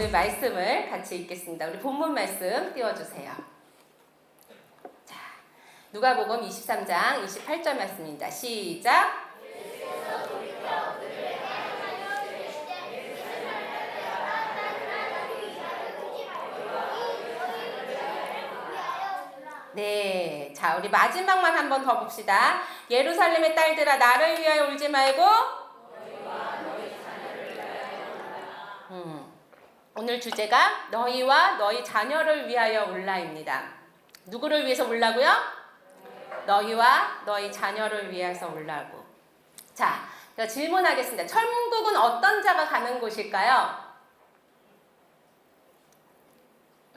오늘 말씀을 같이 읽겠습니다. 우리 본문 말씀 띄워주세요. 자, 누가복음 23장 28절 말씀입니다. 시작. 네, 자 우리 마지막만 한 번 더 봅시다. 예루살렘의 딸들아 나를 위하여 울지 말고 오늘 주제가 너희와 너희 자녀를 위하여 울라입니다. 누구를 위해서 울라고요? 너희와 너희 자녀를 위해서 울라고. 자, 제가 질문하겠습니다. 천국은 어떤 자가 가는 곳일까요?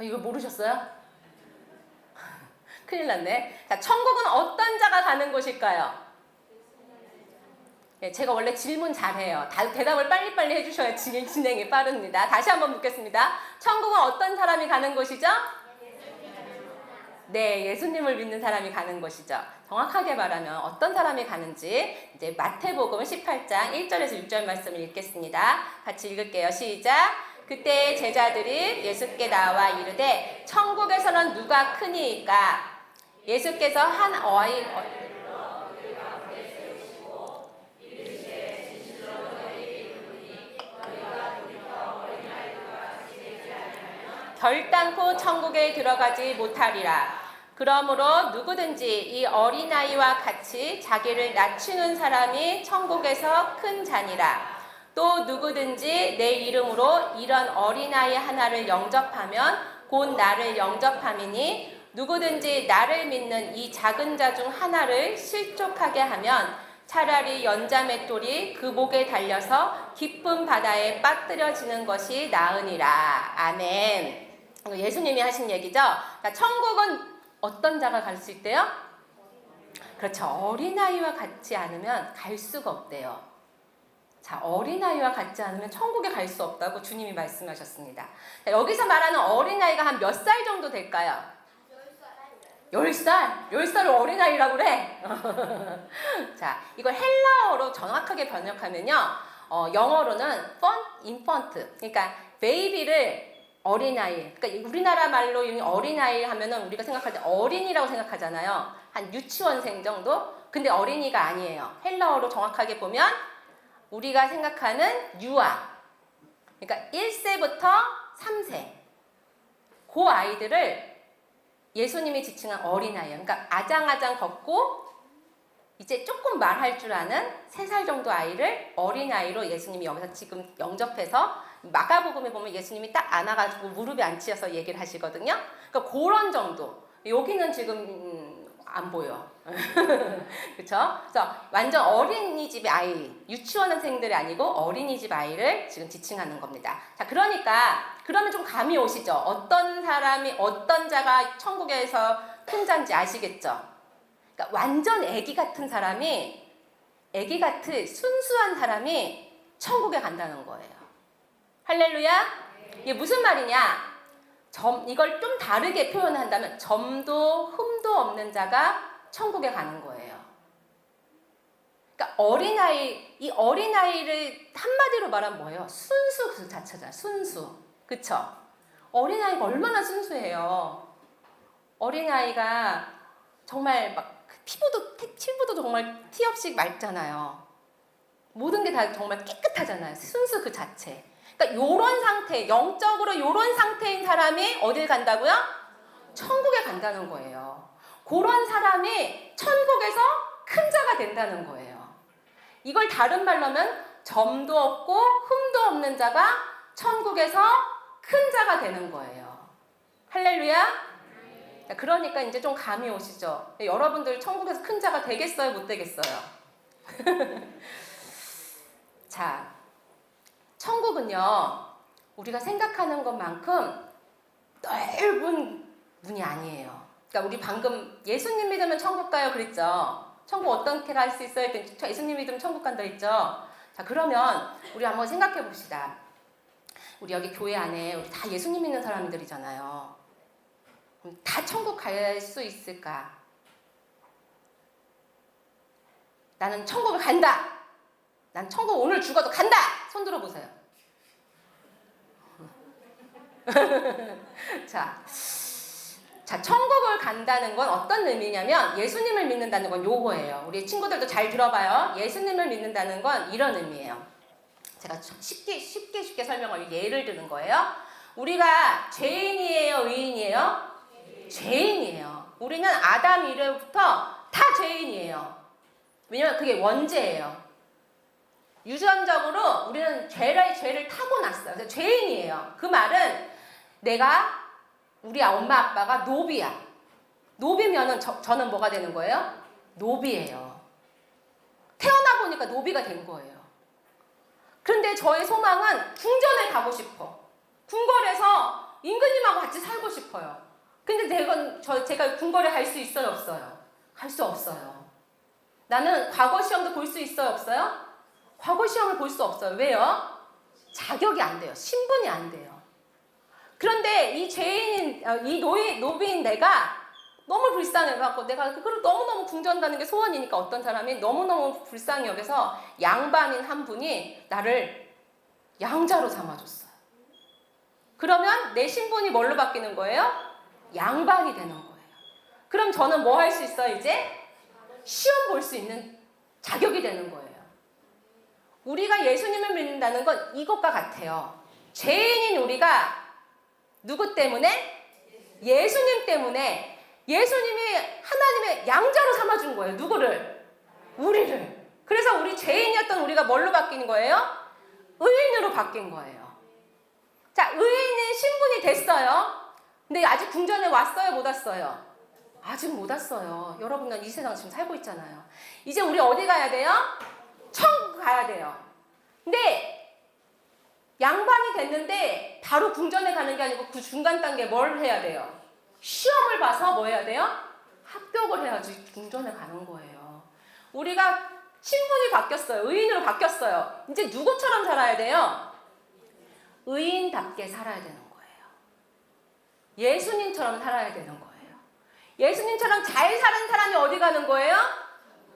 이거 모르셨어요? 큰일 났네. 자, 천국은 어떤 자가 가는 곳일까요? 네, 제가 원래 질문 잘해요. 대답을 빨리빨리 해주셔야 진행이 빠릅니다. 다시 한번 묻겠습니다. 천국은 어떤 사람이 가는 곳이죠? 네, 예수님을 믿는 사람이 가는 곳이죠. 정확하게 말하면 어떤 사람이 가는지 이제 마태복음 18장 1절에서 6절 말씀을 읽겠습니다. 같이 읽을게요. 시작. 그때 제자들이 예수께 나와 이르되 천국에서는 누가 크니이까? 예수께서 한 어이 결단코 천국에 들어가지 못하리라. 그러므로 누구든지 이 어린아이와 같이 자기를 낮추는 사람이 천국에서 큰 자니라. 또 누구든지 내 이름으로 이런 어린아이 하나를 영접하면 곧 나를 영접함이니 누구든지 나를 믿는 이 작은 자 중 하나를 실족하게 하면 차라리 연자맷돌이 그 목에 달려서 깊은 바다에 빠뜨려지는 것이 나으니라. 아멘. 예수님이 하신 얘기죠. 천국은 어떤 자가 갈 수 있대요? 그렇죠. 어린아이와 같지 않으면 갈 수가 없대요. 자, 어린아이와 같지 않으면 천국에 갈 수 없다고 주님이 말씀하셨습니다. 자, 여기서 말하는 어린아이가 한 몇 살 정도 될까요? 10살? 10살을 어린아이라고 그래? 자, 이걸 헬라어로 정확하게 번역하면요. 영어로는 infant, 그러니까 베이비를 어린아이, 그러니까 우리나라 말로 어린아이 하면은 우리가 생각할 때 어린이라고 생각하잖아요. 한 유치원생 정도? 근데 어린이가 아니에요. 헬라어로 정확하게 보면 우리가 생각하는 유아, 그러니까 1세부터 3세 그 아이들을 예수님이 지칭한 어린아이예요. 그러니까 아장아장 걷고 이제 조금 말할 줄 아는 3살 정도 아이를 어린아이로 예수님이 여기서 지금 영접해서 마가복음에 보면 예수님이 딱 안아가지고 무릎에 앉히셔서 얘기를 하시거든요. 그러니까 그런 정도. 여기는 지금 안 보여. 그렇죠? 그래서 완전 어린이집 아이, 유치원생들이 아니고 어린이집 아이를 지금 지칭하는 겁니다. 자, 그러면 좀 감이 오시죠? 어떤 사람이, 어떤 자가 천국에서 큰 자인지 아시겠죠? 그러니까 완전 애기 같은 사람이, 애기 같은 순수한 사람이 천국에 간다는 거예요. 할렐루야? 이게 무슨 말이냐? 이걸 좀 다르게 표현한다면 점도 흠도 없는 자가 천국에 가는 거예요. 그러니까 이 어린아이를 한마디로 말하면 뭐예요? 순수 그 자체잖아요. 순수. 그쵸? 어린아이가 얼마나 순수해요. 어린아이가 정말 막 피부도 정말 티 없이 맑잖아요. 모든 게 다 정말 깨끗하잖아요. 순수 그 자체. 그러니까 요런 상태, 영적으로 요런 상태인 사람이 어딜 간다고요? 천국에 간다는 거예요. 그런 사람이 천국에서 큰 자가 된다는 거예요. 이걸 다른 말로 하면 점도 없고 흠도 없는 자가 천국에서 큰 자가 되는 거예요. 할렐루야? 그러니까 이제 좀 감이 오시죠? 여러분들 천국에서 큰 자가 되겠어요? 못 되겠어요? 자, 천국은요, 우리가 생각하는 것만큼 넓은 문이 아니에요. 그러니까 우리 방금 예수님 믿으면 천국 가요 그랬죠? 천국 어떻게 갈 수 있어요? 예수님 믿으면 천국 간다 했죠? 자, 그러면 우리 한번 생각해 봅시다. 우리 여기 교회 안에 우리 다 예수님 믿는 사람들이잖아요. 그럼 다 천국 갈 수 있을까? 나는 천국을 간다! 난 천국 오늘 죽어도 간다! 손 들어보세요. 자, 천국을 간다는 건 어떤 의미냐면 예수님을 믿는다는 건 요거예요. 우리 친구들도 잘 들어봐요. 예수님을 믿는다는 건 이런 의미예요. 제가 쉽게 설명을 예를 드는 거예요. 우리가 죄인이에요, 의인이에요? 죄인이에요. 우리는 아담 이래부터 다 죄인이에요. 왜냐면 그게 원죄예요. 유전적으로 우리는 죄를 타고났어요. 그래서 죄인이에요. 그 말은 우리 엄마 아빠가 노비야. 노비면은 저는 뭐가 되는 거예요? 노비예요. 태어나 보니까 노비가 된 거예요. 그런데 저의 소망은 궁전에 가고 싶어. 궁궐에서 임금님하고 같이 살고 싶어요. 근데 제가 궁궐에 갈 수 있어요, 없어요? 갈 수 없어요. 나는 과거 시험도 볼 수 있어요, 없어요? 과거 시험을 볼 수 없어요. 왜요? 자격이 안 돼요. 신분이 안 돼요. 그런데 이 죄인인, 이 노비인 내가 너무 불쌍해갖고 내가 그걸 너무너무 궁전 가는 게 소원이니까 어떤 사람이 너무너무 불쌍히 여겨서 양반인 한 분이 나를 양자로 삼아줬어요. 그러면 내 신분이 뭘로 바뀌는 거예요? 양반이 되는 거예요. 그럼 저는 뭐 할 수 있어요, 이제? 시험 볼 수 있는 자격이 되는 거예요. 우리가 예수님을 믿는다는 건 이것과 같아요. 죄인인 우리가 누구 때문에? 예수님 때문에. 예수님이 하나님의 양자로 삼아준 거예요. 누구를? 우리를. 그래서 우리 죄인이었던 우리가 뭘로 바뀐 거예요? 의인으로 바뀐 거예요. 자, 의인인 신분이 됐어요. 근데 아직 궁전에 왔어요? 못 왔어요? 아직 못 왔어요. 여러분은 이 세상 지금 살고 있잖아요. 이제 우리 어디 가야 돼요? 천국 가야 돼요. 근데 양반이 됐는데 바로 궁전에 가는 게 아니고 그 중간 단계 뭘 해야 돼요? 시험을 봐서 뭐 해야 돼요? 합격을 해야지 궁전에 가는 거예요. 우리가 신분이 바뀌었어요. 의인으로 바뀌었어요. 이제 누구처럼 살아야 돼요? 의인답게 살아야 되는 거예요. 예수님처럼 살아야 되는 거예요. 예수님처럼 잘 사는 사람이 어디 가는 거예요?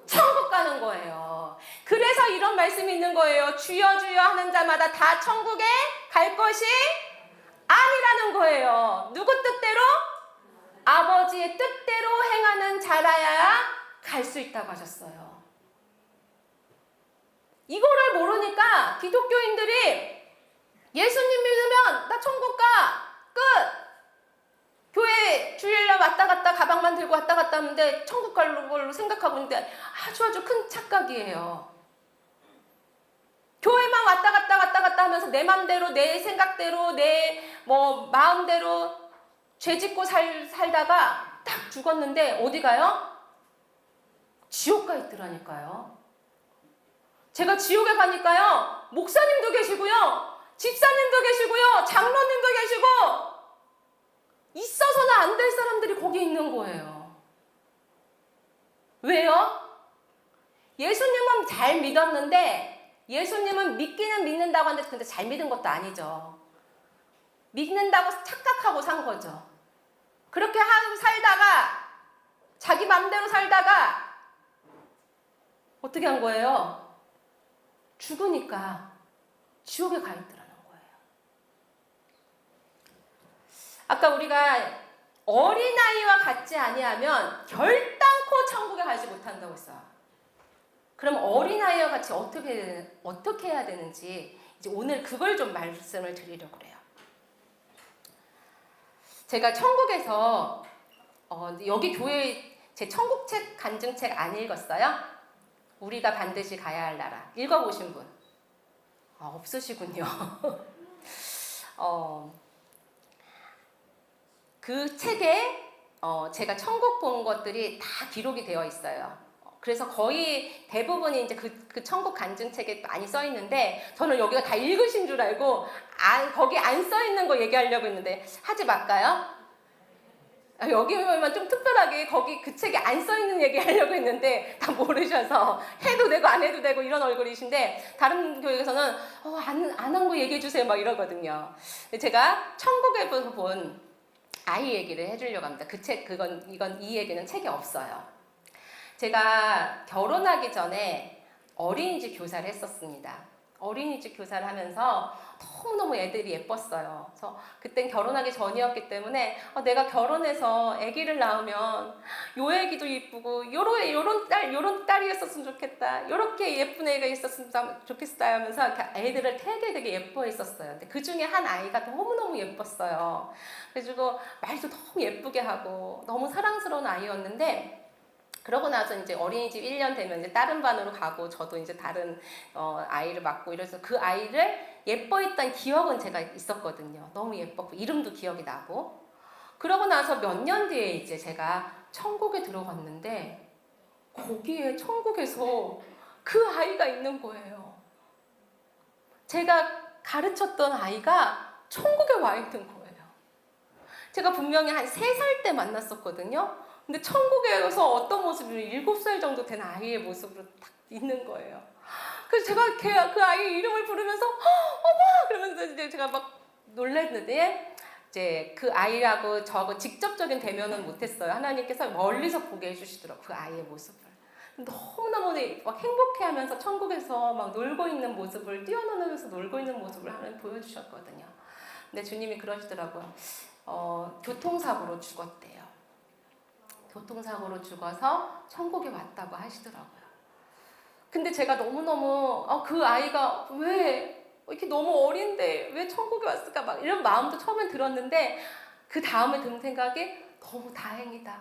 천국 가는 거예요. 그래서 이런 말씀이 있는 거예요. 주여 주여 하는 자마다 다 천국에 갈 것이 아니라는 거예요. 누구 뜻대로? 아버지의 뜻대로 행하는 자라야 갈 수 있다고 하셨어요. 이거를 모르니까 기독교인들이 예수님 믿으면 나 천국 가! 끝! 교회 주일날 왔다 갔다 가방만 들고 왔다 갔다 하는데 천국 갈 걸로 생각하고 있는데 아주 큰 착각이에요. 교회만 왔다 갔다 하면서 내 맘대로 내 생각대로 내 마음대로 죄 짓고 살다가 딱 죽었는데 어디 가요? 지옥 가 있더라니까요. 제가 지옥에 가니까요. 목사님도 계시고요. 집사님도 계시고요. 장로님도 계시고 있어서는 안 될 사람들이 거기 있는 거예요. 왜요? 예수님은 잘 믿었는데 예수님은 믿기는 믿는다고 하는데 근데 잘 믿은 것도 아니죠. 믿는다고 착각하고 산 거죠. 그렇게 살다가 자기 맘대로 살다가 어떻게 한 거예요? 죽으니까 지옥에 가 있더라는 거예요. 아까 우리가 어린아이와 같지 아니하면 결단코 천국에 가지 못한다고 했어요. 그럼 어린아이와 같이 어떻게 해야 되는지 이제 오늘 그걸 좀 말씀을 드리려고 그래요. 제가 천국에서 여기 교회 제 천국책 간증책 안 읽었어요? 우리가 반드시 가야 할 나라. 읽어보신 분? 없으시군요. 그 책에 제가 천국 본 것들이 다 기록이 되어 있어요. 그래서 거의 대부분이 이제 그 천국 간증책에 많이 써 있는데 저는 여기가 다 읽으신 줄 알고 거기 안 써 있는 거 얘기하려고 했는데 하지 말까요? 여기만 좀 특별하게 거기 그 책에 안 써 있는 얘기 하려고 했는데 다 모르셔서 해도 되고 안 해도 되고 이런 얼굴이신데 다른 교회에서는 안 한 거 얘기해 주세요 막 이러거든요. 제가 천국에서 본 아이 얘기를 해주려고 합니다. 그 책 이 얘기는 책에 없어요. 제가 결혼하기 전에 어린이집 교사를 했었습니다. 어린이집 교사를 하면서 너무너무 애들이 예뻤어요. 그래서 그땐 결혼하기 전이었기 때문에 내가 결혼해서 아기를 낳으면 요 애기도 예쁘고 요런 딸이 있었으면 좋겠다. 요렇게 예쁜 애가 있었으면 좋겠어요 하면서 애들을 되게 예뻐했었어요. 근데 그 중에 한 아이가 너무너무 예뻤어요. 그래가지고 말도 너무 예쁘게 하고 너무 사랑스러운 아이였는데 그러고 나서 이제 어린이집 1년 되면 이제 다른 반으로 가고 저도 이제 다른 아이를 맡고 이래서 그 아이를 예뻐했던 기억은 제가 있었거든요. 너무 예뻤고 이름도 기억이 나고 그러고 나서 몇 년 뒤에 이제 제가 천국에 들어갔는데 거기에 천국에서 그 아이가 있는 거예요. 제가 가르쳤던 아이가 천국에 와 있는 거예요. 제가 분명히 한 3살 때 만났었거든요. 근데 천국에 가서 어떤 모습이면 7살 정도 된 아이의 모습으로 딱 있는 거예요. 그래서 제가 그 아이 이름을 부르면서 어머! 그러면서 이제 제가 막 놀랐는데 이제 그 아이하고 저하고 직접적인 대면은 못했어요. 하나님께서 멀리서 보게 해주시더라고요. 그 아이의 모습을. 너무너무 막 행복해하면서 천국에서 막 놀고 있는 모습을 뛰어노면서 놀고 있는 모습을 하나님 보여주셨거든요. 근데 주님이 그러시더라고요. 교통사고로 죽었대요. 교통사고로 죽어서 천국에 왔다고 하시더라고요. 근데 제가 너무너무 그 아이가 왜 이렇게 너무 어린데 왜 천국에 왔을까 막 이런 마음도 처음엔 들었는데 그 다음에 든 생각이 너무 다행이다.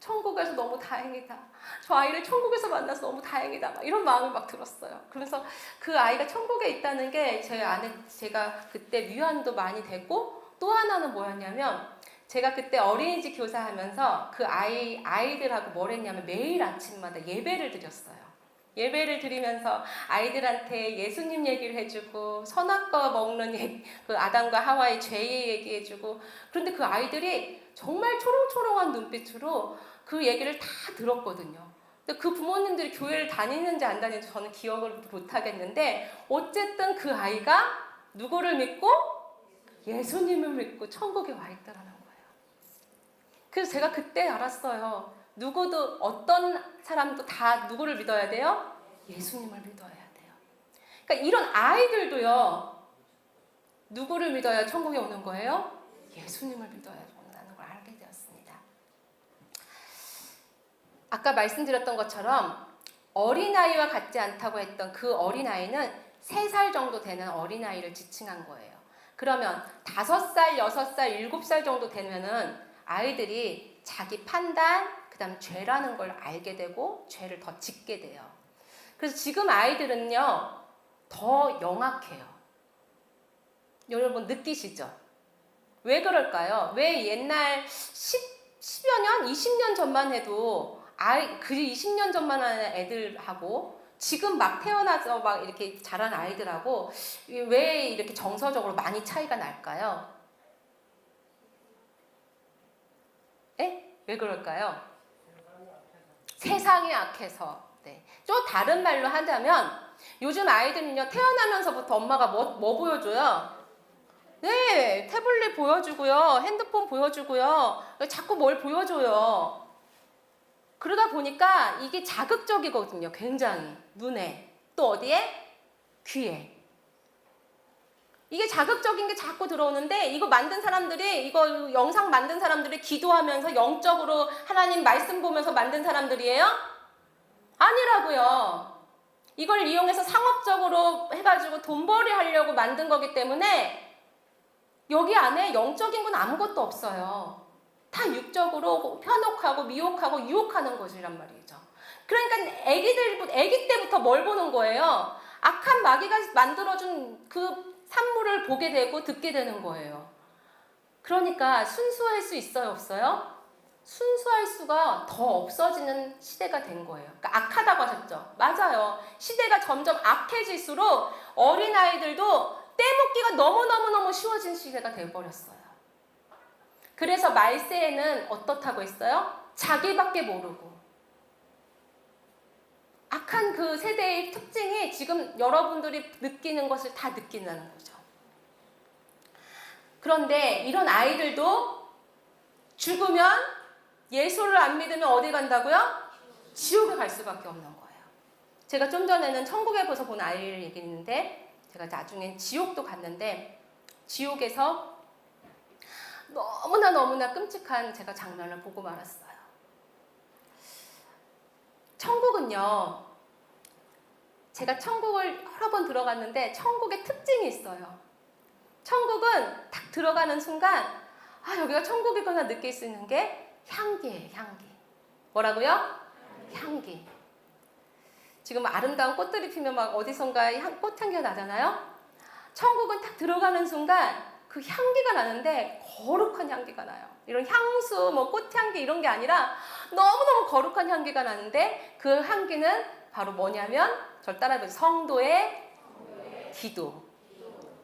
천국에서 너무 다행이다. 저 아이를 천국에서 만나서 너무 다행이다. 막 이런 마음이 막 들었어요. 그래서 그 아이가 천국에 있다는 게 제 안에 제가 그때 위안도 많이 되고 또 하나는 뭐였냐면 제가 그때 어린이집 교사하면서 그 아이들하고 뭘 했냐면 매일 아침마다 예배를 드렸어요. 예배를 드리면서 아이들한테 예수님 얘기를 해주고 선악과 먹는 그 아담과 하와의 죄 얘기해주고 그런데 그 아이들이 정말 초롱초롱한 눈빛으로 그 얘기를 다 들었거든요. 근데 그 부모님들이 교회를 다니는지 안 다니는지 저는 기억을 못하겠는데 어쨌든 그 아이가 누구를 믿고? 예수님을 믿고 천국에 와 있다라는 거예요. 그래서 제가 그때 알았어요. 누구도 어떤 사람도 다 누구를 믿어야 돼요? 예수님을 믿어야 돼요. 그러니까 이런 아이들도요. 누구를 믿어야 천국에 오는 거예요? 예수님을 믿어야 온다는 걸 알게 되었습니다. 아까 말씀드렸던 것처럼 어린아이와 같지 않다고 했던 그 어린아이는 3살 정도 되는 어린아이를 지칭한 거예요. 그러면 5살, 6살, 7살 정도 되면은 아이들이 자기 판단, 그 다음 죄라는 걸 알게 되고 죄를 더 짓게 돼요. 그래서 지금 아이들은요 더 영악해요. 여러분 느끼시죠? 왜 그럴까요? 왜 옛날 10여 년, 20년 전만 해도 그 20년 전만 하는 애들하고 지금 막 태어나서 막 이렇게 자란 아이들하고 왜 이렇게 정서적으로 많이 차이가 날까요? 에? 왜 그럴까요? 세상이 악해서. 네. 또 다른 말로 하자면 요즘 아이들은요 태어나면서부터 엄마가 뭐 보여줘요? 네, 태블릿 보여주고요, 핸드폰 보여주고요, 자꾸 뭘 보여줘요. 그러다 보니까 이게 자극적이거든요, 굉장히. 눈에, 또 어디에? 귀에. 이게 자극적인 게 자꾸 들어오는데 이거 만든 사람들이, 이거 영상 만든 사람들이 기도하면서 영적으로 하나님 말씀 보면서 만든 사람들이에요? 아니라고요. 이걸 이용해서 상업적으로 해가지고 돈벌이 하려고 만든 거기 때문에 여기 안에 영적인 건 아무것도 없어요. 다 육적으로 편혹하고 미혹하고 유혹하는 것이란 말이죠. 그러니까 애기 때부터 뭘 보는 거예요? 악한 마귀가 만들어준 그 산물을 보게 되고 듣게 되는 거예요. 그러니까 순수할 수 있어요, 없어요? 순수할 수가 더 없어지는 시대가 된 거예요. 그러니까 악하다고 하셨죠? 맞아요. 시대가 점점 악해질수록 어린아이들도 떼먹기가 너무너무 쉬워진 시대가 되어버렸어요. 그래서 말세에는 어떻다고 했어요? 자기밖에 모르고. 악한 그 세대의 특징이 지금 여러분들이 느끼는 것을 다 느낀다는 거죠. 그런데 이런 아이들도 죽으면 예수를 안 믿으면 어디 간다고요? 지옥에 갈 수밖에 없는 거예요. 제가 좀 전에는 천국에서 본 아이를 얘기했는데 제가 나중엔 지옥도 갔는데 지옥에서 너무나 끔찍한 제가 장면을 보고 말았어요. 천국은요, 제가 천국을 여러 번 들어갔는데 천국의 특징이 있어요. 천국은 딱 들어가는 순간 여기가 천국이구나 느낄 수 있는 게 향기예요. 향기. 뭐라고요? 향기. 지금 아름다운 꽃들이 피면 막 어디선가 꽃향기가 나잖아요. 천국은 딱 들어가는 순간 그 향기가 나는데 거룩한 향기가 나요. 이런 향수, 꽃향기 이런 게 아니라 너무너무 거룩한 향기가 나는데 그 향기는 바로 뭐냐면 저를 따라해보세요. 성도의 기도.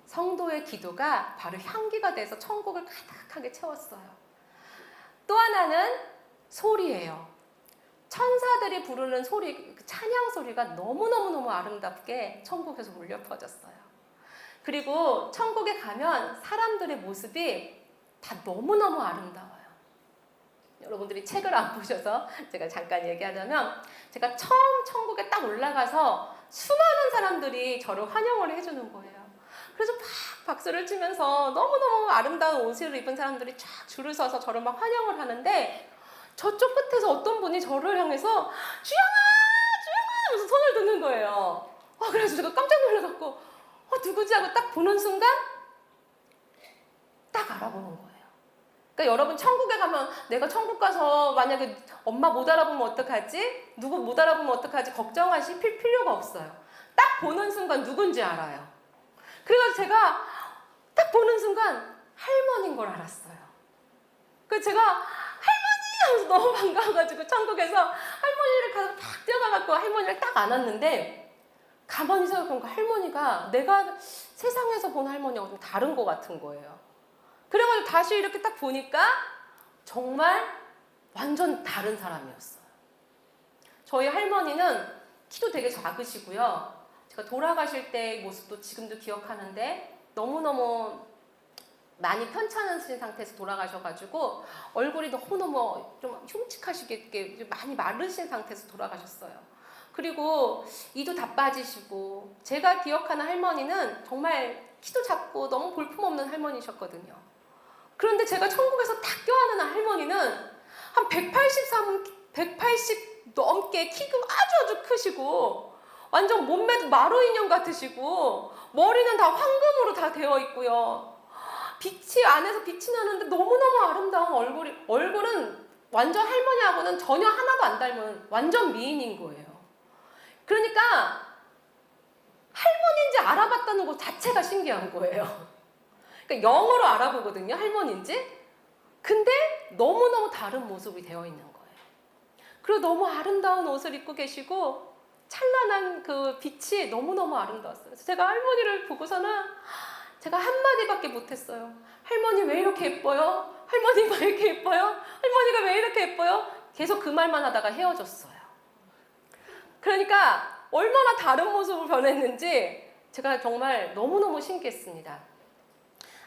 성도의 기도가 바로 향기가 돼서 천국을 가득하게 채웠어요. 또 하나는 소리예요. 천사들이 부르는 소리, 찬양 소리가 너무너무 아름답게 천국에서 울려 퍼졌어요. 그리고 천국에 가면 사람들의 모습이 다 너무너무 아름다워요. 여러분들이 책을 안 보셔서 제가 잠깐 얘기하자면 제가 처음 천국에 딱 올라가서 수많은 사람들이 저를 환영을 해주는 거예요. 그래서 막 박수를 치면서 너무너무 아름다운 옷을 입은 사람들이 쫙 줄을 서서 저를 막 환영을 하는데 저쪽 끝에서 어떤 분이 저를 향해서 주영아! 주영아! 하면서 손을 드는 거예요. 그래서 제가 깜짝 놀라갖고 누구지? 하고 딱 보는 순간 딱 알아보는 거예요. 그러니까 여러분 천국에 가면 내가 천국 가서 만약에 엄마 못 알아보면 어떡하지? 누구 못 알아보면 어떡하지? 걱정하실 필요가 없어요. 딱 보는 순간 누군지 알아요. 그래서 제가 딱 보는 순간 할머니인 걸 알았어요. 그래서 제가 할머니! 하면서 너무 반가워가지고 천국에서 할머니를 가서 딱 뛰어가갖고 할머니를 딱 안았는데 가만히 생각해보니까 할머니가 내가 세상에서 본 할머니하고 좀 다른 것 같은 거예요. 그래가지고 다시 이렇게 딱 보니까 정말 완전 다른 사람이었어요. 저희 할머니는 키도 되게 작으시고요. 제가 돌아가실 때의 모습도 지금도 기억하는데 너무너무 많이 편찮으신 상태에서 돌아가셔가지고 얼굴이 너무너무 좀 흉측하시게 많이 마르신 상태에서 돌아가셨어요. 그리고 이도 다 빠지시고 제가 기억하는 할머니는 정말 키도 작고 너무 볼품없는 할머니셨거든요. 그런데 제가 천국에서 딱 껴안은 할머니는 한 180 넘게 키가 아주 크시고 완전 몸매도 마루 인형 같으시고 머리는 다 황금으로 다 되어 있고요. 빛이 안에서 빛이 나는데 너무너무 아름다운 얼굴은 완전 할머니하고는 전혀 하나도 안 닮은 완전 미인인 거예요. 그러니까 할머니인지 알아봤다는 것 자체가 신기한 거예요. 그러니까 영어로 알아보거든요, 할머니인지. 근데 너무너무 다른 모습이 되어 있는 거예요. 그리고 너무 아름다운 옷을 입고 계시고 찬란한 그 빛이 너무너무 아름다웠어요. 그래서 제가 할머니를 보고서는 제가 한마디밖에 못했어요. 할머니 왜 이렇게 예뻐요? 할머니가 왜 이렇게 예뻐요? 할머니가 왜 이렇게 예뻐요? 계속 그 말만 하다가 헤어졌어요. 그러니까 얼마나 다른 모습으로 변했는지 제가 정말 너무너무 신기했습니다.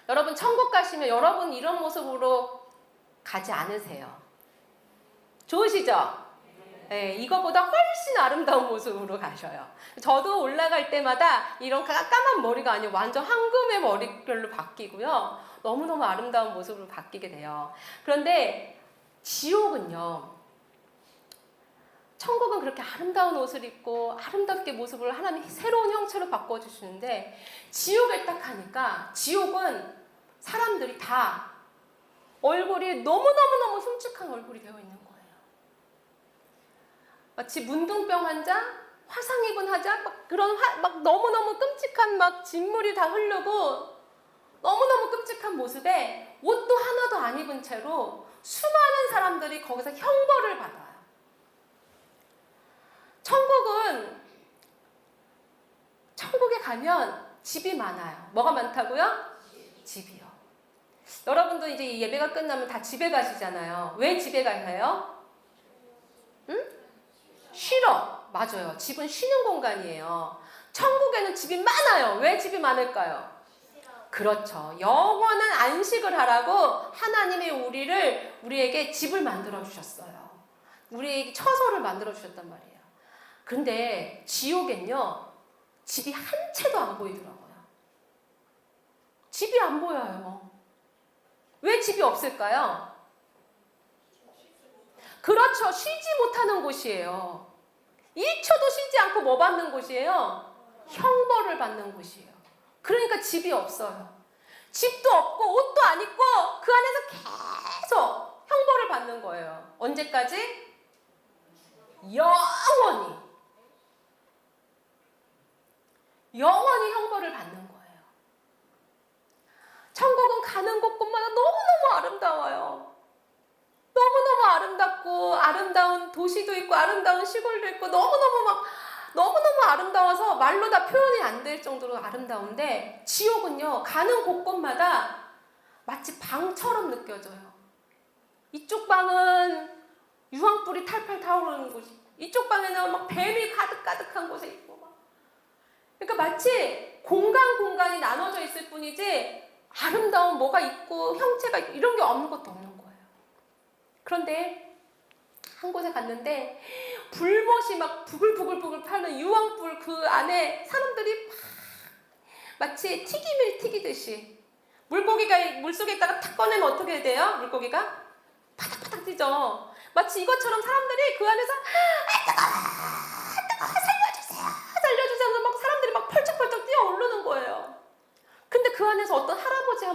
여러분 천국 가시면 여러분 이런 모습으로 가지 않으세요. 좋으시죠? 네, 이거보다 훨씬 아름다운 모습으로 가셔요. 저도 올라갈 때마다 이런 까만 머리가 아니고 완전 황금의 머릿결로 바뀌고요. 너무너무 아름다운 모습으로 바뀌게 돼요. 그런데 지옥은요. 천국은 그렇게 아름다운 옷을 입고 아름답게 모습을 하나님이 새로운 형체로 바꿔주시는데 지옥에 딱 가니까 지옥은 사람들이 다 얼굴이 너무너무 흉측한 얼굴이 되어 있는 거예요. 마치 문둥병 환자, 화상 입은 환자, 막 너무너무 끔찍한 막 진물이 다 흐르고 너무너무 끔찍한 모습에 옷도 하나도 안 입은 채로 수많은 사람들이 거기서 형벌을 받아요. 천국에 가면 집이 많아요. 뭐가 많다고요? 집이요. 여러분도 이제 예배가 끝나면 다 집에 가시잖아요. 왜 집에 가세요? 응? 쉬러. 맞아요. 집은 쉬는 공간이에요. 천국에는 집이 많아요. 왜 집이 많을까요? 그렇죠. 영원한 안식을 하라고 하나님이 우리에게 집을 만들어 주셨어요. 우리에게 처소를 만들어 주셨단 말이에요. 근데 지옥엔요 집이 한 채도 안 보이더라고요. 집이 안 보여요. 왜 집이 없을까요? 그렇죠. 쉬지 못하는 곳이에요. 1초도 쉬지 않고 뭐 받는 곳이에요? 형벌을 받는 곳이에요. 그러니까 집이 없어요. 집도 없고 옷도 안 입고 그 안에서 계속 형벌을 받는 거예요. 언제까지? 영원히. 영원히 형벌을 받는 거예요. 천국은 가는 곳곳마다 너무너무 아름다워요. 너무너무 아름답고 아름다운 도시도 있고 아름다운 시골도 있고 너무너무 아름다워서 말로 다 표현이 안 될 정도로 아름다운데 지옥은요 가는 곳곳마다 마치 방처럼 느껴져요. 이쪽 방은 유황불이 탈팔 타오르는 곳이 이쪽 방에는 막 뱀이 가득가득한 곳에 있고 막. 그러니까 마치 공간이 나눠져 있을 뿐이지 아름다운 뭐가 있고 형체가 있고 이런 게 없는 것도 없는 거예요. 그런데 한 곳에 갔는데 불못이 막 부글부글 타는 유황불 그 안에 사람들이 막 마치 튀김을 튀기듯이 물고기가 물속에 있다가 탁 꺼내면 어떻게 돼요? 물고기가 파닥파닥 뛰죠. 마치 이것처럼 사람들이 그 안에서 뜨거워 살려주세요 막 사람들이 막 펄쩍펄쩍 뛰어오르는 거예요. 근데 그 안에서 어떤 할아버지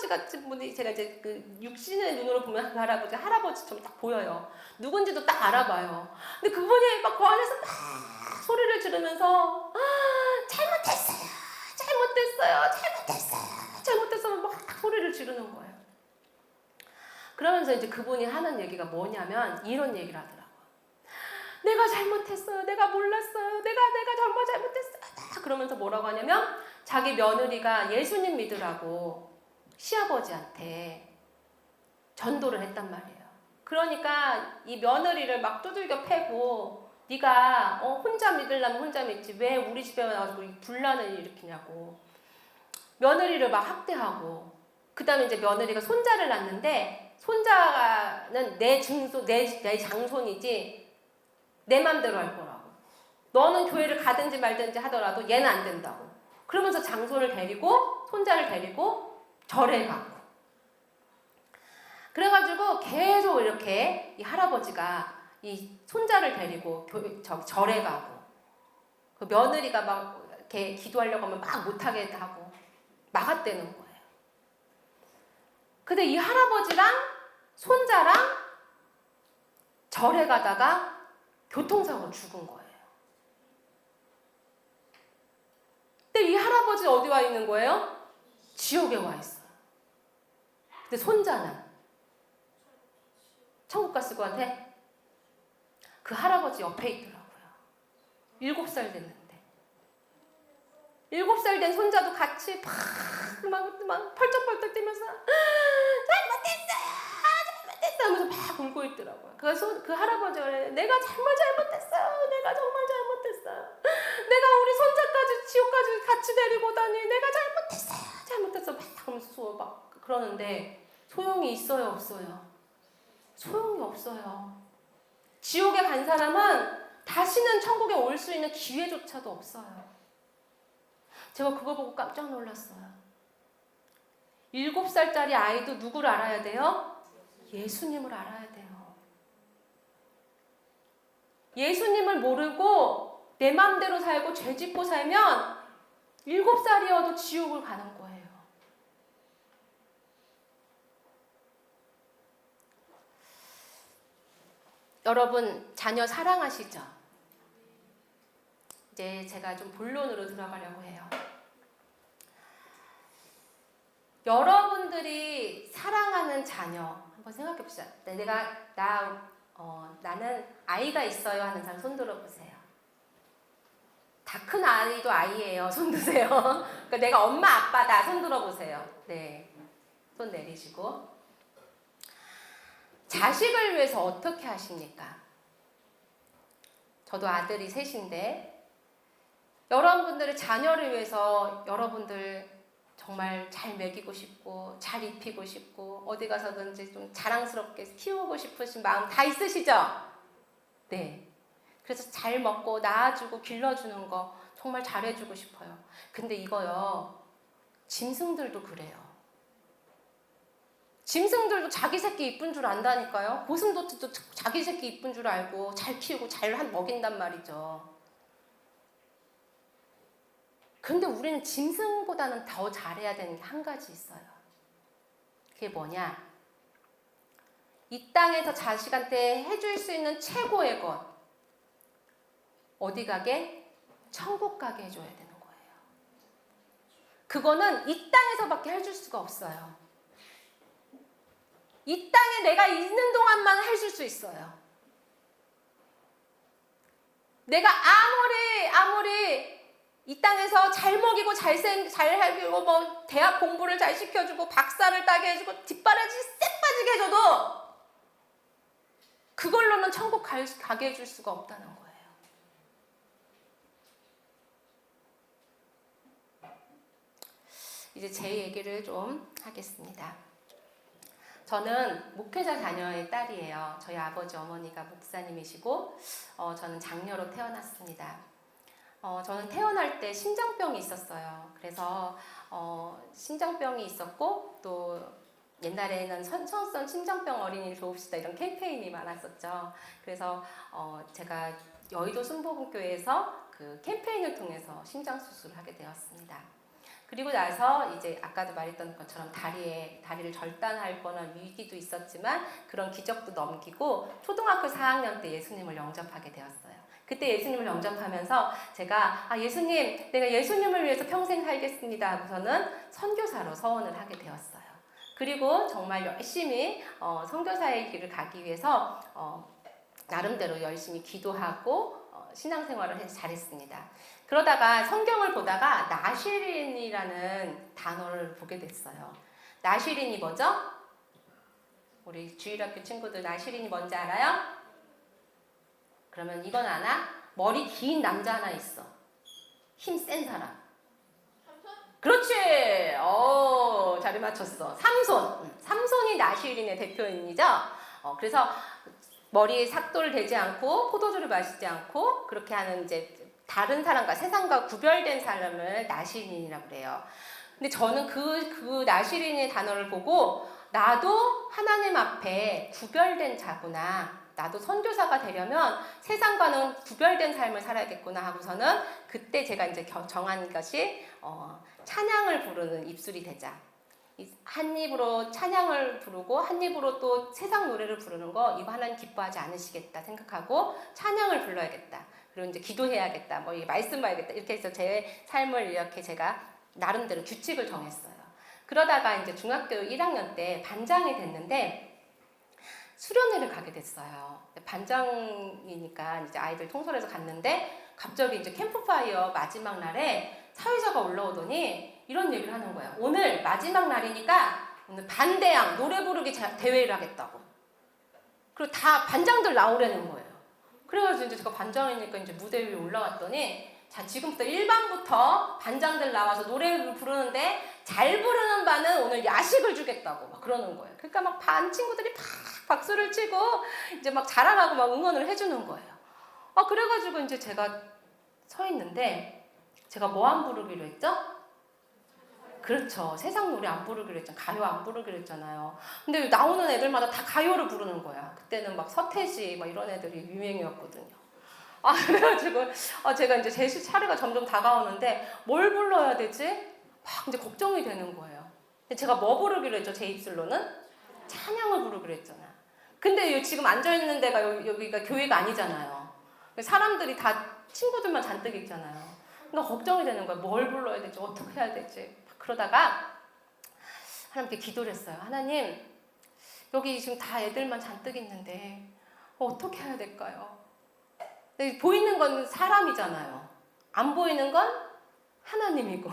같은 분이 제가 이제 그 육신의 눈으로 보면 그 할아버지처럼 딱 보여요. 누군지도 딱 알아봐요. 근데 그분이 막 그 안에서 막 소리를 지르면서 잘못됐어요 막 소리를 지르는 거예요. 그러면서 이제 그분이 하는 얘기가 뭐냐면 이런 얘기를 하더라고요. 내가 잘못했어요. 내가 몰랐어요. 내가 정말 잘못했어요. 그러면서 뭐라고 하냐면 자기 며느리가 예수님 믿으라고 시아버지한테 전도를 했단 말이에요. 그러니까 이 며느리를 막 두들겨 패고 네가 혼자 믿으려면 혼자 믿지 왜 우리 집에 와가지고 분란을 일으키냐고 며느리를 막 학대하고 그 다음에 이제 며느리가 손자를 낳는데 손자는 내 장손이지 내 맘대로 할 거라고. 너는 교회를 가든지 말든지 하더라도 얘는 안 된다고. 그러면서 장손을 데리고 손자를 데리고 절에 가고. 그래가지고 계속 이렇게 이 할아버지가 이 손자를 데리고 절에 가고 그 며느리가 막 이렇게 기도하려고 하면 막 못하게 하고 막았대는 거예요. 근데 이 할아버지랑 손자랑 절에 가다가 교통사고 죽은 거예요. 근데 이 할아버지 어디 와 있는 거예요? 지옥에 와 있어요. 근데 손자는 천국 갔을 것 같아? 그 할아버지 옆에 있더라고요. 7살 됐는데. 7살 된 손자도 같이 막 펄쩍펄쩍 뛰면서 잘못했어요 하면서 막 울고 있더라고요. 그 할아버지가 그래, 내가 정말 잘못했어요. 내가 정말 잘못했어요. 내가 우리 손자까지 지옥까지 같이 데리고 다니. 내가 잘못했어. 막 하면서 막 그러는데 소용이 있어요, 없어요? 소용이 없어요. 지옥에 간 사람은 다시는 천국에 올 수 있는 기회조차도 없어요. 제가 그거 보고 깜짝 놀랐어요. 7살짜리 아이도 누구를 알아야 돼요? 예수님을 알아야 돼요. 예수님을 모르고 내 맘대로 살고 죄 짓고 살면 7살이어도 지옥을 가는 거예요. 여러분 자녀 사랑하시죠? 이제 제가 좀 본론으로 들어가려고 해요. 여러분들이 사랑하는 자녀 한번 생각해 보세요. 나는 아이가 있어요 하는 사람 손 들어보세요. 다 큰 아이도 아이예요. 손 드세요. 그러니까 내가 엄마 아빠다. 손 들어보세요. 네, 손 내리시고. 자식을 위해서 어떻게 하십니까? 저도 아들이 셋인데 여러분들의 자녀를 위해서 여러분들 정말 잘 먹이고 싶고 잘 입히고 싶고 어디 가서든지 좀 자랑스럽게 키우고 싶으신 마음 다 있으시죠? 네. 그래서 잘 먹고 낳아주고 길러주는 거 정말 잘해주고 싶어요. 근데 이거요 짐승들도 그래요. 짐승들도 자기 새끼 이쁜 줄 안다니까요. 고슴도치도 자기 새끼 이쁜 줄 알고 잘 키우고 잘 먹인단 말이죠. 근데 우리는 짐승보다는 더 잘해야 되는 게 한 가지 있어요. 그게 뭐냐? 이 땅에서 자식한테 해줄 수 있는 최고의 것. 어디 가게? 천국 가게 해줘야 되는 거예요. 그거는 이 땅에서밖에 해줄 수가 없어요. 이 땅에 내가 있는 동안만 해줄 수 있어요. 내가 아무리 이 땅에서 잘 먹이고 잘 해주고 뭐 대학 공부를 잘 시켜주고 박사를 따게 해주고 뒷바라지 쎄 빠지게 해줘도 그걸로는 천국 가게 해줄 수가 없다는 거예요. 이제 제 얘기를 좀 하겠습니다. 저는 목회자 자녀의 딸이에요. 저희 아버지 어머니가 목사님이시고 저는 장녀로 태어났습니다. 저는 태어날 때 심장병이 있었어요. 그래서 심장병이 있었고 또 옛날에는 선천 심장병 어린이를 돕시다 이런 캠페인이 많았었죠. 그래서 제가 여의도 순복음교회에서 그 캠페인을 통해서 심장 수술을 하게 되었습니다. 그리고 나서 이제 아까도 말했던 것처럼 다리를 절단할 뻔한 위기도 있었지만 그런 기적도 넘기고 초등학교 4학년 때 예수님을 영접하게 되었어요. 그때 예수님을 영접하면서 제가 예수님, 내가 예수님을 위해서 평생 살겠습니다 하고서는 선교사로 서원을 하게 되었어요. 그리고 정말 열심히 선교사의 길을 가기 위해서 나름대로 열심히 기도하고 신앙생활을 해서 잘했습니다. 그러다가 성경을 보다가 나시린이라는 단어를 보게 됐어요. 나시린이 뭐죠? 우리 주일학교 친구들 나시린이 뭔지 알아요? 그러면 이건 아나? 머리 긴 남자 하나 있어. 힘 센 사람. 그렇지. 잘 맞췄어. 삼손이 나시린의 대표인이죠. 그래서 머리에 삭도를 대지 않고 포도주를 마시지 않고 그렇게 하는 이제 다른 사람과 세상과 구별된 사람을 나시린이라고 그래요. 근데 저는 그 나시린의 단어를 보고 나도 하나님 앞에 구별된 자구나. 나도 선교사가 되려면 세상과는 구별된 삶을 살아야겠구나 하고서는 그때 제가 이제 정한 것이 찬양을 부르는 입술이 되자. 한 입으로 찬양을 부르고 한 입으로 또 세상 노래를 부르는 거 이거 하나님 기뻐하지 않으시겠다 생각하고 찬양을 불러야겠다. 그리고 이제 기도해야겠다. 뭐 말씀 봐야겠다. 이렇게 해서 제 삶을 이렇게 제가 나름대로 규칙을 정했어요. 그러다가 이제 중학교 1학년 때 반장이 됐는데 수련회를 가게 됐어요. 반장이니까 이제 아이들 통솔해서 갔는데 갑자기 이제 캠프파이어 마지막 날에 사회자가 올라오더니 이런 얘기를 하는 거예요. 오늘 마지막 날이니까 오늘 반대항 노래 부르기 대회를 하겠다고. 그리고 다 반장들 나오라는 거예요. 그래가지고 이제 제가 반장이니까 이제 무대 위에 올라갔더니 자 지금부터 1반부터 반장들 나와서 노래를 부르는데 잘 부르는 반은 오늘 야식을 주겠다고 막 그러는 거예요. 그러니까 막 반 친구들이 막 박수를 치고 이제 막 자랑하고 막 응원을 해주는 거예요. 그래가지고 이제 제가 서 있는데 제가 뭐 안 부르기로 했죠? 그렇죠. 세상 노래 안 부르기로 했잖아요. 가요 안 부르기로 했잖아요. 근데 나오는 애들마다 다 가요를 부르는 거야. 그때는 막 서태지 막 이런 애들이 유행이었거든요. 그래가지고 제가 이제 제 차례가 점점 다가오는데 뭘 불러야 되지? 막 이제 걱정이 되는 거예요. 근데 제가 뭐 부르기로 했죠? 제 입술로는? 찬양을 부르기로 했잖아. 근데 지금 앉아있는 데가 여기가 교회가 아니잖아요. 사람들이 다 친구들만 잔뜩 있잖아요. 그러니까 걱정이 되는 거예요. 뭘 불러야 되지? 어떻게 해야 되지? 그러다가 하나님께 기도를 했어요. 하나님, 여기 지금 다 애들만 잔뜩 있는데 어떻게 해야 될까요? 보이는 건 사람이잖아요. 안 보이는 건 하나님이고.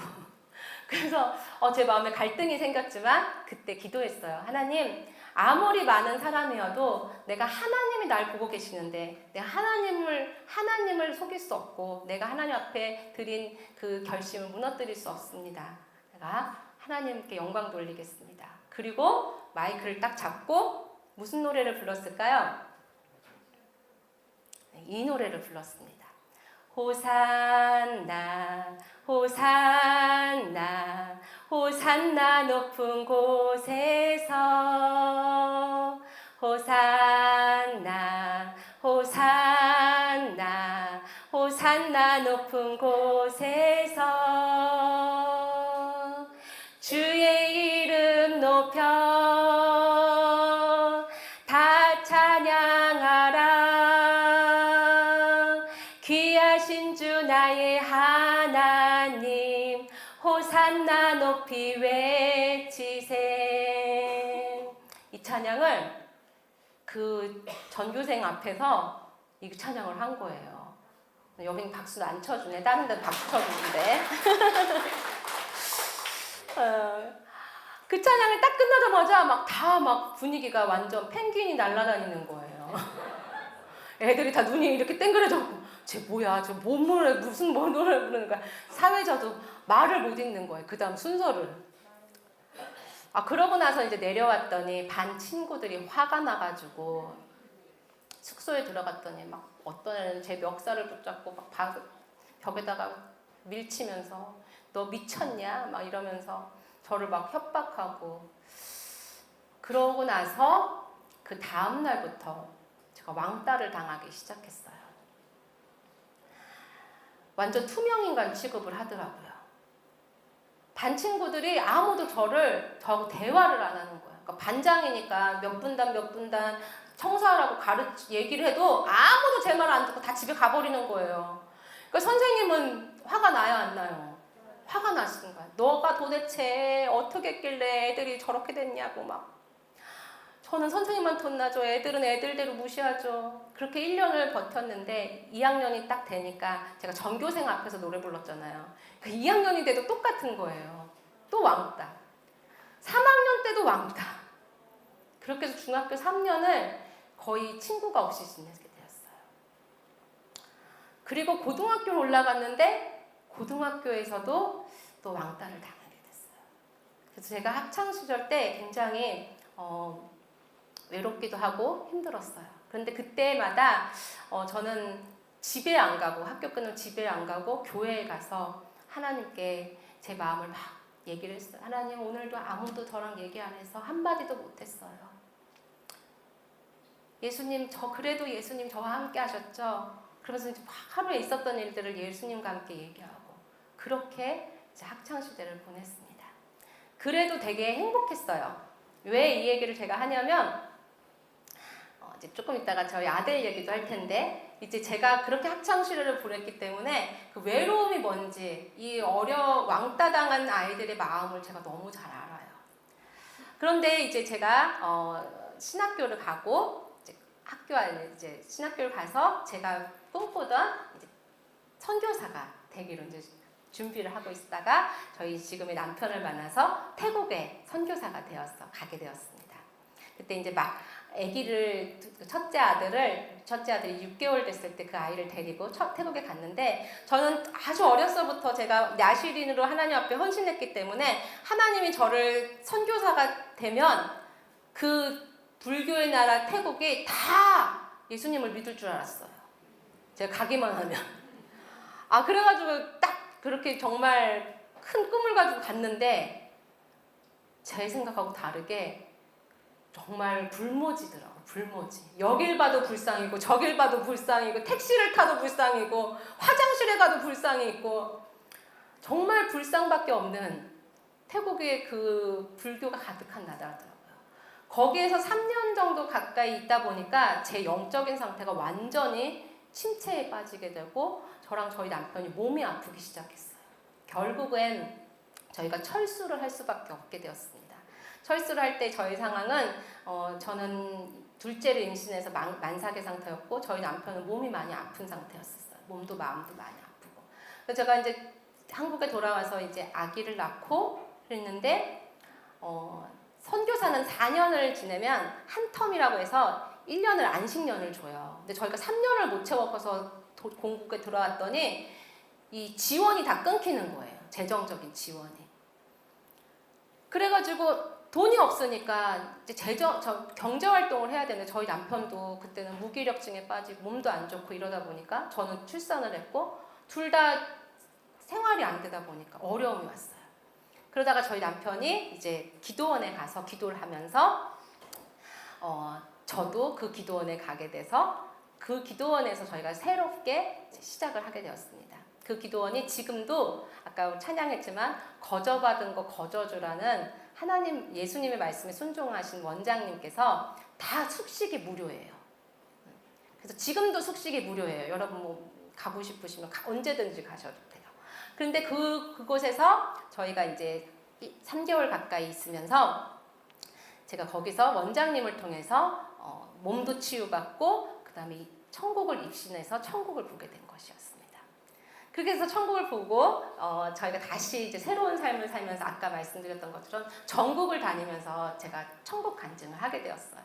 그래서 제 마음에 갈등이 생겼지만 그때 기도했어요. 하나님, 아무리 많은 사람이어도 내가 하나님이 날 보고 계시는데 내가 하나님을 속일 수 없고 내가 하나님 앞에 드린 그 결심을 무너뜨릴 수 없습니다. 내가 하나님께 영광 돌리겠습니다. 그리고 마이크를 딱 잡고 무슨 노래를 불렀을까요? 이 노래를 불렀습니다. 호산나 호산나 호산나 호산나 높은 곳에서 호산나 호산나 호산나 높은 곳에서 주의 이름 높여 다 찬양하라. 귀하신 주 나의 하나님 호산나 높이 외치세. 이 찬양을 그 전교생 앞에서 이 찬양을 한 거예요. 여긴 박수는 안 쳐주네. 다른 데는 박수 쳐주는데. 그 찬양이 딱 끝나자마자 막 분위기가 완전 펭귄이 날아다니는 거예요. 애들이 다 눈이 이렇게 땡그레졌고 쟤 뭐야? 저 뭔 노래 무슨 뭔 노래 부르는 거야? 사회자도 말을 못 읽는 거예요. 그 다음 순서를. 그러고 나서 이제 내려왔더니 반 친구들이 화가 나가지고 숙소에 들어갔더니 막 어떤 애는 제 멱살을 붙잡고 막 벽에다가 밀치면서 너 미쳤냐? 막 이러면서 저를 막 협박하고. 그러고 나서 그 다음 날부터 제가 왕따를 당하기 시작했어요. 완전 투명인간 취급을 하더라고요. 반 친구들이 아무도 저하고 대화를 안 하는 거예요. 그러니까 반장이니까 몇 분단 청소하라고 얘기를 해도 아무도 제 말 안 듣고 다 집에 가버리는 거예요. 그러니까 선생님은 화가 나요, 안 나요? 화가 나시는 거야. 너가 도대체 어떻게 했길래 애들이 저렇게 됐냐고 막. 저는 선생님한테 혼나죠. 애들은 애들대로 무시하죠. 그렇게 1년을 버텼는데 2학년이 딱 되니까 제가 전교생 앞에서 노래 불렀잖아요. 그 2학년이 돼도 똑같은 거예요. 또 왕따. 3학년 때도 왕따. 그렇게 해서 중학교 3년을 거의 친구가 없이 지내게 되었어요. 그리고 고등학교로 올라갔는데 고등학교에서도 또 왕따를 당하게 됐어요. 그래서 제가 학창시절 때 굉장히 외롭기도 하고 힘들었어요. 그런데 그때마다 저는 집에 안 가고 학교 끝나면 집에 안 가고 교회에 가서 하나님께 제 마음을 막 얘기를 했어요. 하나님 오늘도 아무도 저랑 얘기 안 해서 한마디도 못했어요. 예수님 그래도 예수님 저와 함께 하셨죠? 그러면서 이제 막 하루에 있었던 일들을 예수님과 함께 얘기하고 그렇게 이제 학창시대를 보냈습니다. 그래도 되게 행복했어요. 왜 이 얘기를 제가 하냐면 이제 조금 이따가 저희 아들 얘기도 할 텐데 이제 제가 그렇게 학창시절을 보냈기 때문에 그 외로움이 뭔지 이 왕따당한 아이들의 마음을 제가 너무 잘 알아요. 그런데 이제 제가 신학교를 가고 이제 신학교를 가서 제가 꿈꾸던 이제 선교사가 되기로 이제 준비를 하고 있다가 저희 지금의 남편을 만나서 태국에 선교사가 되어서 가게 되었습니다. 그때 이제 막 아기를 첫째 아들이 6개월 됐을 때 그 아이를 데리고 태국에 갔는데 저는 아주 어렸을부터 제가 나시린으로 하나님 앞에 헌신했기 때문에 하나님이 저를 선교사가 되면 그 불교의 나라 태국이 다 예수님을 믿을 줄 알았어요. 제가 가기만 하면. 그래가지고 딱 그렇게 정말 큰 꿈을 가지고 갔는데 제 생각하고 다르게 정말 불모지더라고. 불모지. 여길 봐도 불상이고 저길 봐도 불상이고 택시를 타도 불상이고 화장실에 가도 불상이 있고 정말 불상밖에 없는 태국의 그 불교가 가득한 나라더라고요. 거기에서 3년 정도 가까이 있다 보니까 제 영적인 상태가 완전히 침체에 빠지게 되고 저랑 저희 남편이 몸이 아프기 시작했어요. 결국엔 저희가 철수를 할 수밖에 없게 되었습니다. 철수를 할 때 저희 상황은 저는 둘째를 임신해서 만삭의 상태였고 저희 남편은 몸이 많이 아픈 상태였어요. 몸도 마음도 많이 아프고. 그래서 제가 이제 한국에 돌아와서 이제 아기를 낳고 그랬는데 선교사는 4년을 지내면 한 텀이라고 해서 1년을 안식년을 줘요. 근데 저희가 3년을 못 채워서 공국에 들어왔더니 이 지원이 다 끊기는 거예요. 재정적인 지원이. 그래가지고 돈이 없으니까 이제 경제활동을 해야 되는데 저희 남편도 그때는 무기력증에 빠지고 몸도 안 좋고 이러다 보니까 저는 출산을 했고 둘 다 생활이 안 되다 보니까 어려움이 왔어요. 그러다가 저희 남편이 이제 기도원에 가서 기도를 하면서 저도 그 기도원에 가게 돼서 그 기도원에서 저희가 새롭게 시작을 하게 되었습니다. 그 기도원이 지금도 아까 찬양했지만 거저받은 거 거저주라는 하나님 예수님의 말씀에 순종하신 원장님께서 다 숙식이 무료예요. 그래서 지금도 숙식이 무료예요. 여러분 뭐 가고 싶으시면 언제든지 가셔도 돼요. 그런데 그곳에서 저희가 이제 3개월 가까이 있으면서 제가 거기서 원장님을 통해서 몸도 치유받고 그 다음에 천국을 입신해서 천국을 보게 된 것이었습니다. 그렇게 해서 천국을 보고 저희가 다시 이제 새로운 삶을 살면서 아까 말씀드렸던 것처럼 전국을 다니면서 제가 천국 간증을 하게 되었어요.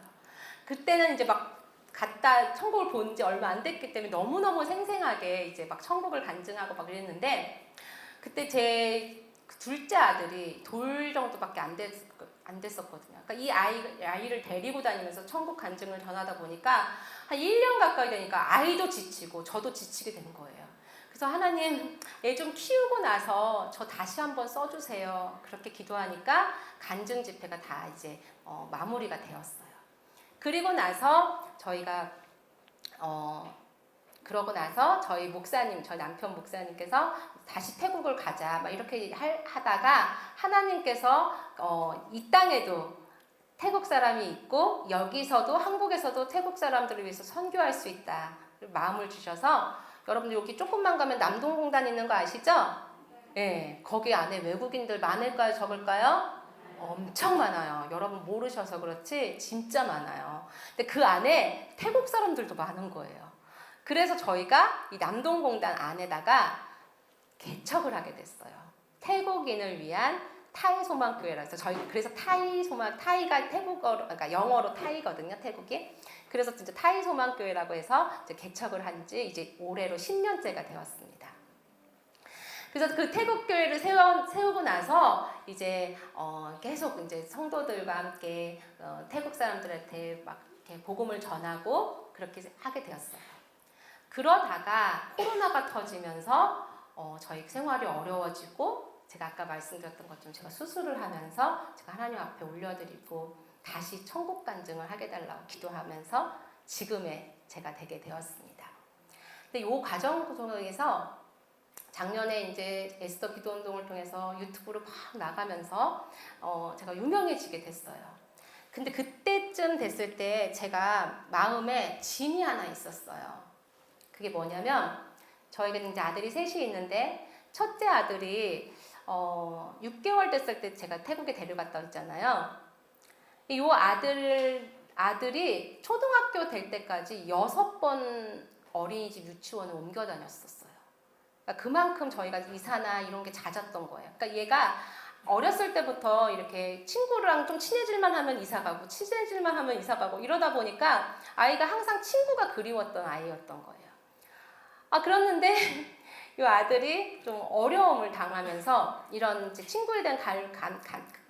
그때는 이제 막 갔다 천국을 본 지 얼마 안 됐기 때문에 너무너무 생생하게 이제 막 천국을 간증하고 막 그랬는데 그때 제 둘째 아들이 돌 정도밖에 안 됐었거든요. 그러니까 이 아이를 데리고 다니면서 천국 간증을 전하다 보니까 한 1년 가까이 되니까 아이도 지치고 저도 지치게 된 거예요. 그래서 하나님, 얘 좀 키우고 나서 저 다시 한번 써주세요. 그렇게 기도하니까 간증 집회가 다 이제 마무리가 되었어요. 그리고 나서 저희가 그러고 나서 저희 남편 목사님께서 다시 태국을 가자 막 이렇게 하다가 하나님께서 이 땅에도 태국 사람이 있고 여기서도 한국에서도 태국 사람들을 위해서 선교할 수 있다 마음을 주셔서 여러분들 여기 조금만 가면 남동공단 있는 거 아시죠? 네, 거기 안에 외국인들 많을까요 적을까요? 엄청 많아요. 여러분 모르셔서 그렇지 진짜 많아요. 근데 그 안에 태국 사람들도 많은 거예요. 그래서 저희가 이 남동공단 안에다가 개척을 하게 됐어요. 태국인을 위한 타이 소망교회라 해서 그래서 타이가 태국어로 그러니까 영어로 타이거든요. 태국이. 그래서 진짜 타이 소망교회라고 해서 이제 개척을 한 지 이제 올해로 10년째가 되었습니다. 그래서 그 태국 교회를 세우고 나서 이제 계속 이제 성도들과 함께 태국 사람들한테 막 이렇게 복음을 전하고 그렇게 하게 되었어요. 그러다가 코로나가 터지면서 저희 생활이 어려워지고 제가 아까 말씀드렸던 것처럼 제가 수술을 하면서 제가 하나님 앞에 올려드리고 다시 천국 간증을 하게 달라고 기도하면서 지금의 제가 되게 되었습니다. 근데 이 과정 속에서 작년에 이제 에스더 기도 운동을 통해서 유튜브로 막 나가면서 제가 유명해지게 됐어요. 근데 그때쯤 됐을 때 제가 마음에 짐이 하나 있었어요. 그게 뭐냐면 저희가 이제 아들이 셋이 있는데 첫째 아들이 6개월 됐을 때 제가 태국에 데려갔다 왔잖아요. 이 아들이 초등학교 될 때까지 6번 어린이집 유치원을 옮겨 다녔었어요. 그러니까 그만큼 저희가 이사나 이런 게 잦았던 거예요. 그러니까 얘가 어렸을 때부터 이렇게 친구랑 좀 친해질만 하면 이사 가고 친해질만 하면 이사 가고 이러다 보니까 아이가 항상 친구가 그리웠던 아이였던 거예요. 그랬는데 이 아들이 좀 어려움을 당하면서 이런 이제 친구에 대한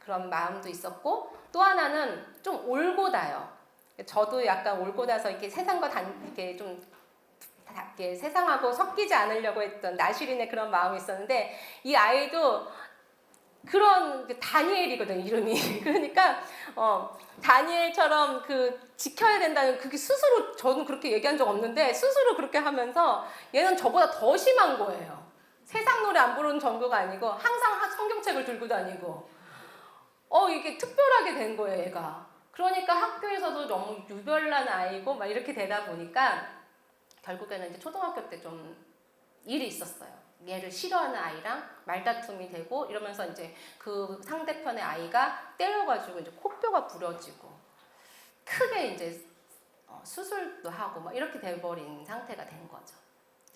그런 마음도 있었고 또 하나는 좀 올고다요. 저도 약간 올고다서 이렇게 세상과 이렇게 좀 이렇게 세상하고 섞이지 않으려고 했던 나시린의 그런 마음이 있었는데 이 아이도 그런 다니엘이거든 이름이. 그러니까 다니엘처럼 지켜야 된다는 그게 스스로 저는 그렇게 얘기한 적 없는데 스스로 그렇게 하면서 얘는 저보다 더 심한 거예요. 세상 노래 안 부르는 정도가 아니고 항상 성경책을 들고 다니고 이게 특별하게 된 거예요 얘가. 그러니까 학교에서도 너무 유별난 아이고 막 이렇게 되다 보니까 결국에는 이제 초등학교 때 좀 일이 있었어요. 얘를 싫어하는 아이랑 말다툼이 되고 이러면서 이제 그 상대편의 아이가 때려가지고 이제 코뼈가 부러지고 크게 이제 수술도 하고 막 이렇게 돼버린 상태가 된 거죠.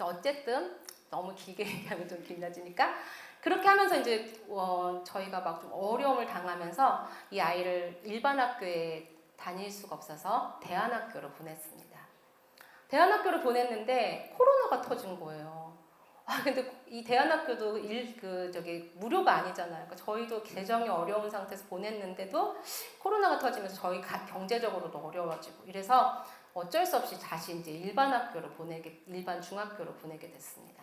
어쨌든 너무 길게 얘기하면 좀 길어지니까 그렇게 하면서 이제 저희가 막 좀 어려움을 당하면서 이 아이를 일반 학교에 다닐 수가 없어서 대안학교로 보냈습니다. 대안학교로 보냈는데 코로나가 터진 거예요. 근데 이 대안학교도 무료가 아니잖아요. 그러니까 저희도 재정이 어려운 상태에서 보냈는데도 코로나가 터지면서 저희 경제적으로도 어려워지고 이래서 어쩔 수 없이 다시 이제 일반 중학교로 보내게 됐습니다.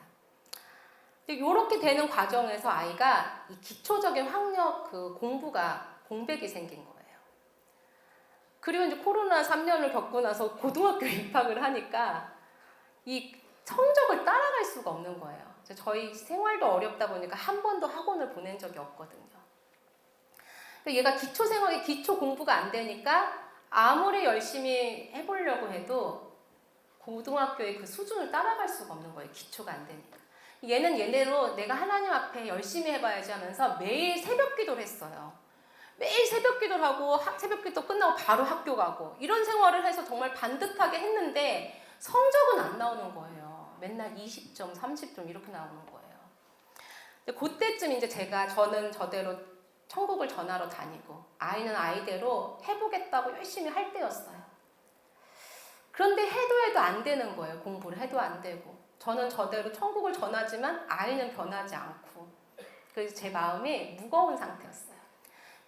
이렇게 되는 과정에서 아이가 이 기초적인 학력 그 공백이 생긴 거예요. 그리고 이제 코로나 3년을 겪고 나서 고등학교에 입학을 하니까 이 성적을 따라갈 수가 없는 거예요. 저희 생활도 어렵다 보니까 한 번도 학원을 보낸 적이 없거든요. 얘가 기초 생활이 기초 공부가 안 되니까 아무리 열심히 해보려고 해도 고등학교의 그 수준을 따라갈 수가 없는 거예요. 기초가 안 되니까. 얘는 얘네로 내가 하나님 앞에 열심히 해봐야지 하면서 매일 새벽 기도를 했어요. 매일 새벽 기도를 하고 새벽 기도 끝나고 바로 학교 가고 이런 생활을 해서 정말 반듯하게 했는데 성적은 안 나오는 거예요. 맨날 20점, 30점 이렇게 나오는 거예요. 그때쯤 이제 저는 저대로 천국을 전하러 다니고 아이는 아이대로 해보겠다고 열심히 할 때였어요. 그런데 해도 안 되는 거예요. 공부를 해도 안 되고. 저는 저대로 천국을 전하지만 아이는 변하지 않고. 그래서 제 마음이 무거운 상태였어요.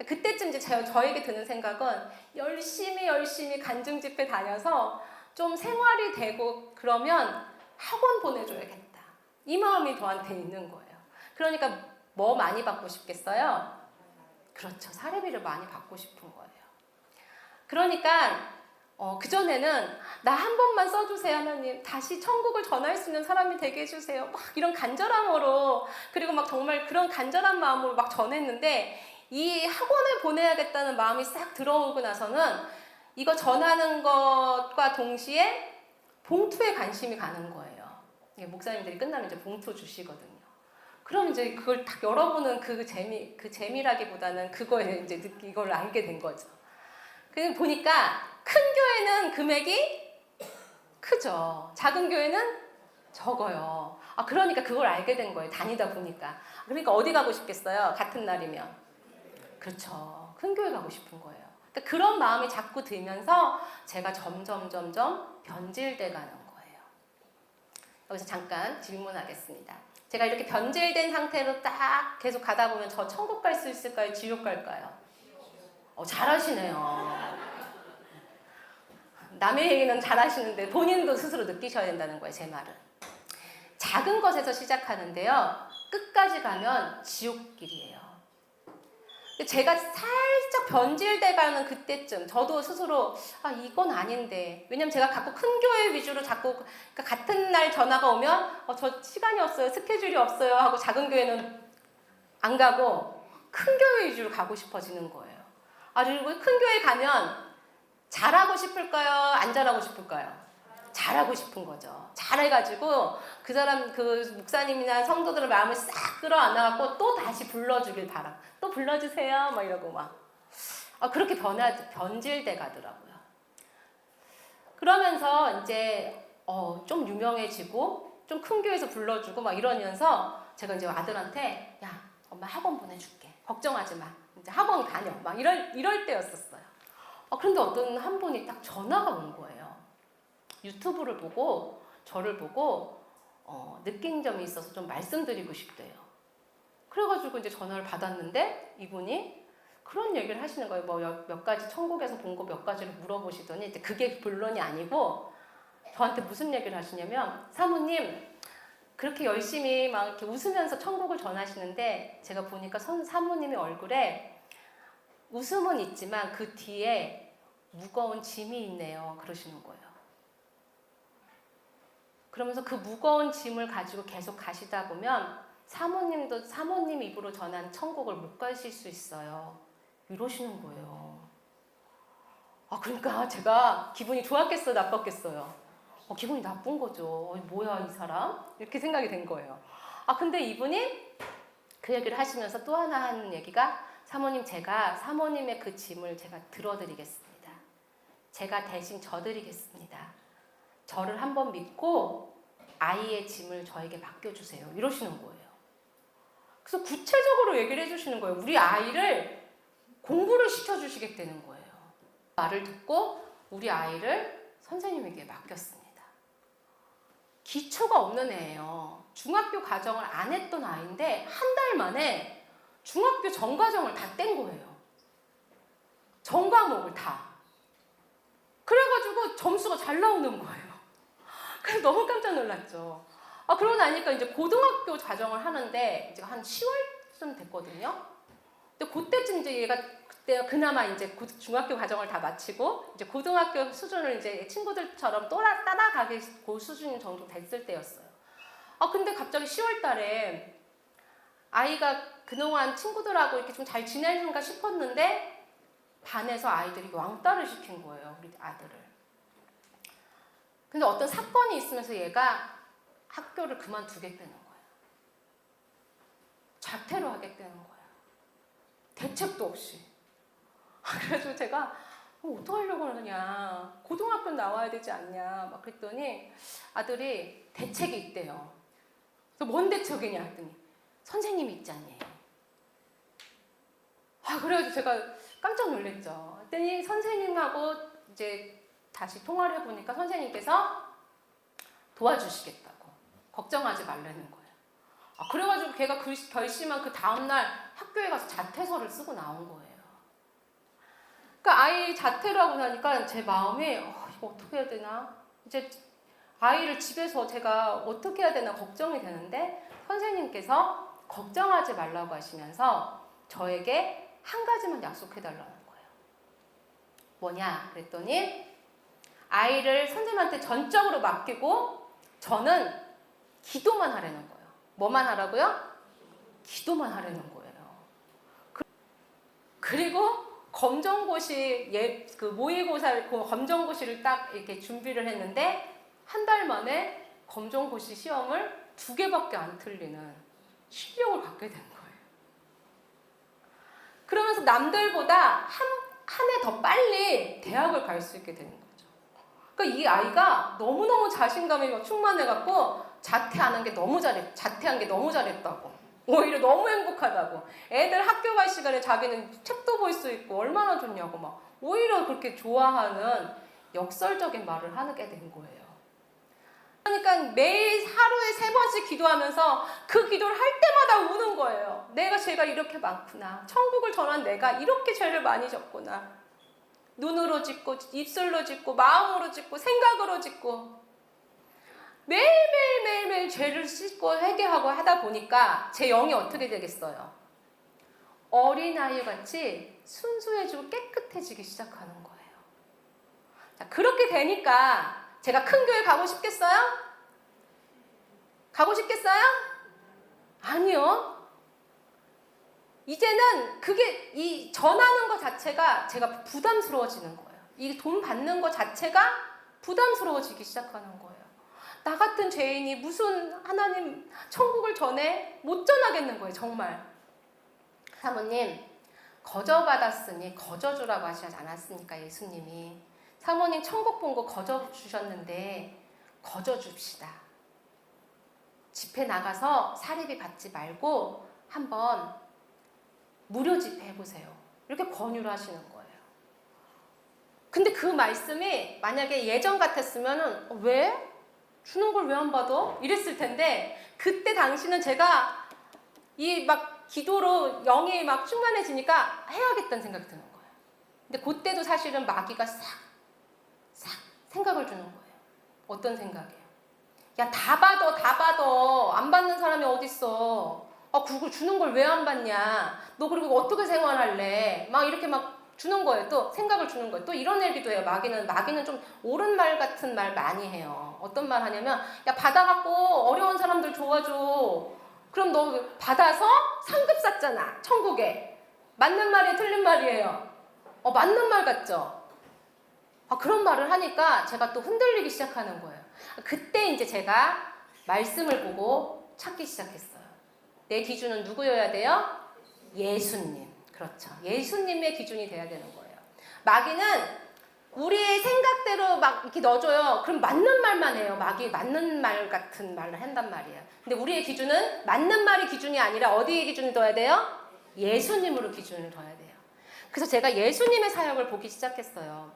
그때쯤 이제 저에게 드는 생각은 열심히 간증 집회 다녀서 좀 생활이 되고 그러면 학원 보내줘야겠다. 이 마음이 저한테 있는 거예요. 그러니까 뭐 많이 받고 싶겠어요? 그렇죠. 사례비를 많이 받고 싶은 거예요. 그러니까 그전에는 나 한 번만 써주세요 하나님, 다시 천국을 전할 수 있는 사람이 되게 해주세요, 막 이런 간절함으로, 그리고 막 정말 그런 간절한 마음으로 막 전했는데 이 학원을 보내야겠다는 마음이 싹 들어오고 나서는 이거 전하는 것과 동시에 봉투에 관심이 가는 거예요. 목사님들이 끝나면 이제 봉투 주시거든요. 그럼 이제 그걸 딱 열어보는 그 재미라기보다는 그거에 이제 이걸 알게 된 거죠. 그래서 보니까 큰 교회는 금액이 크죠. 작은 교회는 적어요. 그러니까 그걸 알게 된 거예요. 다니다 보니까. 그러니까 어디 가고 싶겠어요? 같은 날이면. 그렇죠. 큰 교회 가고 싶은 거예요. 그러니까 그런 마음이 자꾸 들면서 제가 점점 변질돼 가는 거예요. 여기서 잠깐 질문하겠습니다. 제가 이렇게 변질된 상태로 딱 계속 가다 보면 저 천국 갈 수 있을까요? 지옥 갈까요? 잘하시네요. 남의 얘기는 잘하시는데 본인도 스스로 느끼셔야 된다는 거예요. 제 말은. 작은 것에서 시작하는데요. 끝까지 가면 지옥길이에요. 제가 살짝 변질돼가는 그때쯤 저도 스스로 이건 아닌데, 왜냐면 제가 자꾸 큰 교회 위주로 자꾸, 그러니까 같은 날 전화가 오면 저 시간이 없어요, 스케줄이 없어요 하고 작은 교회는 안 가고 큰 교회 위주로 가고 싶어지는 거예요. 그리고 큰 교회 가면 잘하고 싶을까요? 안 잘하고 싶을까요? 잘하고 싶은 거죠. 잘해가지고 그 사람, 그 목사님이나 성도들의 마음을 싹 끌어안아갖고 또 다시 불러주길 바라. 또 불러주세요. 막 이러고 막. 그렇게 변질돼 가더라고요. 그러면서 이제 좀 유명해지고 좀 큰 교회에서 불러주고 막 이러면서 제가 이제 아들한테 야, 엄마 학원 보내줄게. 걱정하지 마. 이제 학원 다녀. 막 이럴 때였었어요. 그런데 어떤 한 분이 딱 전화가 온 거예요. 유튜브를 보고 저를 보고 느낀 점이 있어서 좀 말씀드리고 싶대요. 그래가지고 이제 전화를 받았는데 이분이 그런 얘기를 하시는 거예요. 뭐 몇 가지 천국에서 본 거 몇 가지를 물어보시더니 이제 그게 본론이 아니고 저한테 무슨 얘기를 하시냐면, 사모님 그렇게 열심히 막 이렇게 웃으면서 천국을 전하시는데 제가 보니까 사모님의 얼굴에 웃음은 있지만 그 뒤에 무거운 짐이 있네요. 그러시는 거예요. 그러면서 그 무거운 짐을 가지고 계속 가시다 보면 사모님 입으로 전한 천국을 못 가실 수 있어요. 이러시는 거예요. 그러니까 제가 기분이 좋았겠어요? 나빴겠어요? 기분이 나쁜 거죠. 뭐야 이 사람? 이렇게 생각이 된 거예요. 근데 이분이 그 얘기를 하시면서 또 하나 하는 얘기가, 사모님 제가 사모님의 그 짐을 제가 들어드리겠습니다. 제가 대신 져드리겠습니다. 저를 한번 믿고 아이의 짐을 저에게 맡겨주세요. 이러시는 거예요. 그래서 구체적으로 얘기를 해주시는 거예요. 우리 아이를 공부를 시켜주시겠다는 거예요. 말을 듣고 우리 아이를 선생님에게 맡겼습니다. 기초가 없는 애예요. 중학교 과정을 안 했던 아이인데 한 달 만에 중학교 전 과정을 다 뗀 거예요. 전 과목을 다. 그래가지고 점수가 잘 나오는 거예요. 그래서 너무 깜짝 놀랐죠. 그러고 나니까 이제 고등학교 과정을 하는데 이제 한 10월쯤 됐거든요. 근데 그때쯤 이제 얘가 그때 그나마 이제 중학교 과정을 다 마치고 이제 고등학교 수준을 이제 친구들처럼 따라가기 그 수준 정도 됐을 때였어요. 근데 갑자기 10월 달에 아이가 그동안 친구들하고 이렇게 좀 잘 지내는가 싶었는데 반에서 아이들이 왕따를 시킨 거예요. 우리 아들을. 근데 어떤 사건이 있으면서 얘가 학교를 그만두게 되는 거예요. 자퇴를 하게 되는 거예요. 대책도 없이. 그래서 제가 어떡하려고 그러냐. 고등학교 나와야 되지 않냐. 막 그랬더니 아들이 대책이 있대요. 그래서 뭔 대책이냐 했더니 선생님이 있잖아요. 그래가지고 제가 깜짝 놀랐죠. 그랬더니 선생님하고 이제 다시 통화를 해보니까 선생님께서 도와주시겠다고. 걱정하지 말라는 거예요. 그래가지고 걔가 결심한 그 다음날 학교에 가서 자퇴서를 쓰고 나온 거예요. 그러니까 아이 자퇴를 하고 나니까 제 마음이 이거 어떻게 해야 되나? 이제 아이를 집에서 제가 어떻게 해야 되나 걱정이 되는데 선생님께서 걱정하지 말라고 하시면서 저에게 한 가지만 약속해달라는 거예요. 뭐냐? 그랬더니 아이를 선생님한테 전적으로 맡기고 저는 기도만 하라는 거예요. 뭐만 하라고요? 기도만 하라는 거예요. 그리고 검정고시 그 모의고사 그 검정고시를 딱 이렇게 준비를 했는데 한 달 만에 검정고시 시험을 2개밖에 안 틀리는 실력을 갖게 된 거예요. 그러면서 남들보다 한 해 더 빨리 대학을 갈 수 있게 되는 거죠. 그러니까 이 아이가 너무너무 자신감이 충만해갖고 자퇴한 게 너무 잘했다고. 오히려 너무 행복하다고. 애들 학교 갈 시간에 자기는 책도 볼 수 있고 얼마나 좋냐고 막 오히려 그렇게 좋아하는 역설적인 말을 하게 된 거예요. 그러니까 매일 하루에 3번씩 기도하면서 그 기도를 할 때마다 우는 거예요. 내가 죄가 이렇게 많구나. 천국을 전한 내가 이렇게 죄를 많이 졌구나. 눈으로 짓고 입술로 짓고 마음으로 짓고 생각으로 짓고 매일매일 죄를 씻고 회개하고 하다 보니까 제 영이 어떻게 되겠어요? 어린아이같이 순수해지고 깨끗해지기 시작하는 거예요. 자, 그렇게 되니까 제가 큰 교회 가고 싶겠어요? 가고 싶겠어요? 아니요. 이제는 그게 이 전하는 것 자체가 제가 부담스러워지는 거예요. 이 돈 받는 것 자체가 부담스러워지기 시작하는 거예요. 나 같은 죄인이 무슨 하나님 천국을 전해? 못 전하겠는 거예요. 정말. 사모님 거저받았으니 거저주라고 하시지 않았습니까? 예수님이. 사모님 천국 본 거 거저주셨는데 거저줍시다. 집회 나가서 사례비 받지 말고 한번 무료 집회 해보세요. 이렇게 권유를 하시는 거예요. 근데 그 말씀이 만약에 예전 같았으면은 왜? 주는 걸 왜 안 받아? 이랬을 텐데 그때 당시는 제가 이 막 기도로 영이 막 충만해지니까 해야겠다는 생각이 드는 거예요. 근데 그때도 사실은 마귀가 싹 생각을 주는 거예요. 어떤 생각이에요? 야, 다 받아. 안 받는 사람이 어딨어. 그걸 주는 걸 왜 안 받냐? 너 그리고 어떻게 생활할래? 막 이렇게 막 주는 거예요. 또 생각을 주는 거예요. 또 이런 얘기도 해요. 마귀는 좀 옳은 말 같은 말 많이 해요. 어떤 말 하냐면 야, 받아갖고 어려운 사람들 도와줘. 그럼 너 받아서 상급 샀잖아. 천국에. 맞는 말이 틀린 말이에요. 맞는 말 같죠? 그런 말을 하니까 제가 또 흔들리기 시작하는 거예요. 그때 이제 제가 말씀을 보고 찾기 시작했어요. 내 기준은 누구여야 돼요? 예수님. 그렇죠. 예수님의 기준이 돼야 되는 거예요. 마귀는 우리의 생각대로 막 이렇게 넣어줘요. 그럼 맞는 말만 해요. 마귀 맞는 말 같은 말을 한단 말이에요. 근데 우리의 기준은 맞는 말이 기준이 아니라 어디에 기준을 둬야 돼요? 예수님으로 기준을 둬야 돼요. 그래서 제가 예수님의 사역을 보기 시작했어요.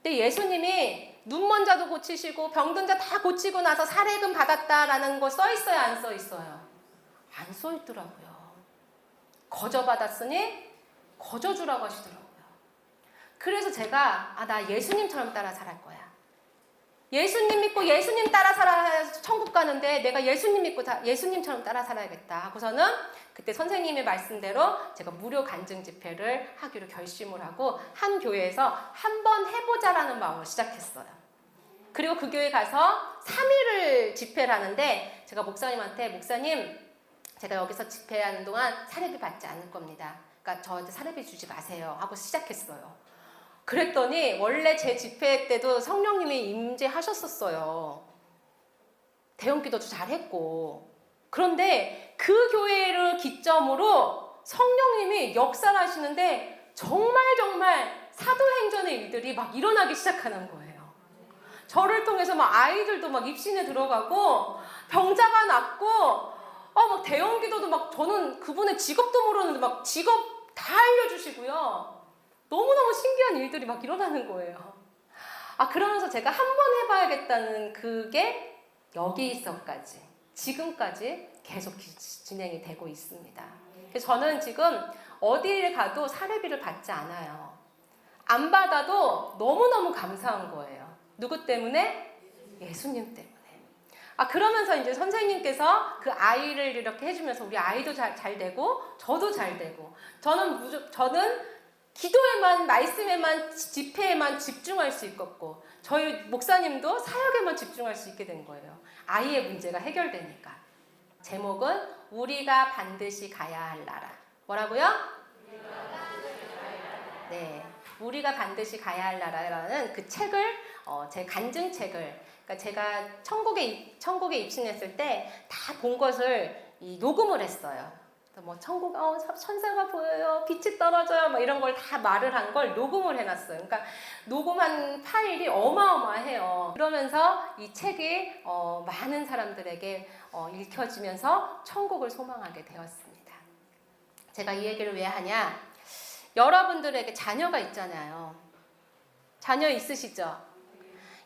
근데 예수님이 눈먼 자도 고치시고 병든 자 다 고치고 나서 사례금 받았다라는 거 써 있어요? 안 써 있어요? 안 써 있더라고요. 거저 받았으니 거저 주라고 하시더라고요. 그래서 제가 나 예수님처럼 따라 살할 거야. 예수님 믿고 예수님 따라 살아야 천국 가는데 내가 예수님 믿고 예수님처럼 따라 살아야겠다 하고서는 그때 선생님의 말씀대로 제가 무료 간증 집회를 하기로 결심을 하고 한 교회에서 한번 해보자라는 마음으로 시작했어요. 그리고 그 교회 가서 3일을 집회를 하는데 제가 목사님한테 목사님 제가 여기서 집회하는 동안 사례비 받지 않을 겁니다. 그러니까 저한테 사례비 주지 마세요 하고 시작했어요. 그랬더니 원래 제 집회 때도 성령님이 임재하셨었어요. 대형기도도 잘했고. 그런데 그 교회를 기점으로 성령님이 역사를 하시는데 정말 사도행전의 일들이 막 일어나기 시작하는 거예요. 저를 통해서 막 아이들도 막 입신에 들어가고 병자가 낫고 막 대형기도도 막 저는 그분의 직업도 모르는데 막 직업 다 알려주시고요. 너무너무 신기한 일들이 막 일어나는 거예요. 그러면서 제가 한번 해봐야겠다는 그게 여기서까지, 지금까지 계속 진행이 되고 있습니다. 그래서 저는 지금 어디를 가도 사례비를 받지 않아요. 안 받아도 너무너무 감사한 거예요. 누구 때문에? 예수님 때문에. 그러면서 이제 선생님께서 그 아이를 이렇게 해주면서 우리 아이도 잘 되고, 저도 잘 되고, 저는 기도에만, 말씀에만, 집회에만 집중할 수 있었고 저희 목사님도 사역에만 집중할 수 있게 된 거예요. 아이의 문제가 해결되니까. 제목은 우리가 반드시 가야 할 나라. 뭐라고요? 네, 우리가 반드시 가야 할 나라라는 그 책을 제 간증책을 그러니까 제가 천국에 입신했을 때 다 본 것을 녹음을 했어요. 뭐 천국 천사가 보여요, 빛이 떨어져요, 뭐 이런 걸 다 말을 한 걸 녹음을 해놨어요. 그러니까 녹음한 파일이 어마어마해요. 그러면서 이 책이 많은 사람들에게 읽혀지면서 천국을 소망하게 되었습니다. 제가 이 얘기를 왜 하냐? 여러분들에게 자녀가 있잖아요. 자녀 있으시죠?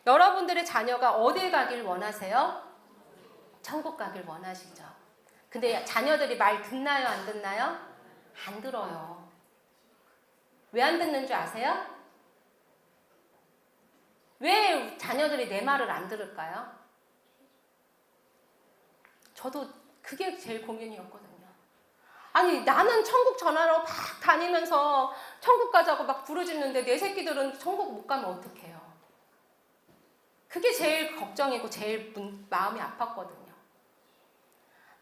여러분들의 자녀가 어딜 가길 원하세요? 천국 가길 원하시죠? 근데 자녀들이 말 듣나요? 안 듣나요? 안 들어요. 왜 안 듣는 줄 아세요? 왜 자녀들이 내 말을 안 들을까요? 저도 그게 제일 고민이었거든요. 아니 나는 천국 전하러 막 다니면서 천국 가자고 막 부르짖는데 내 새끼들은 천국 못 가면 어떡해요? 그게 제일 걱정이고 제일 마음이 아팠거든요.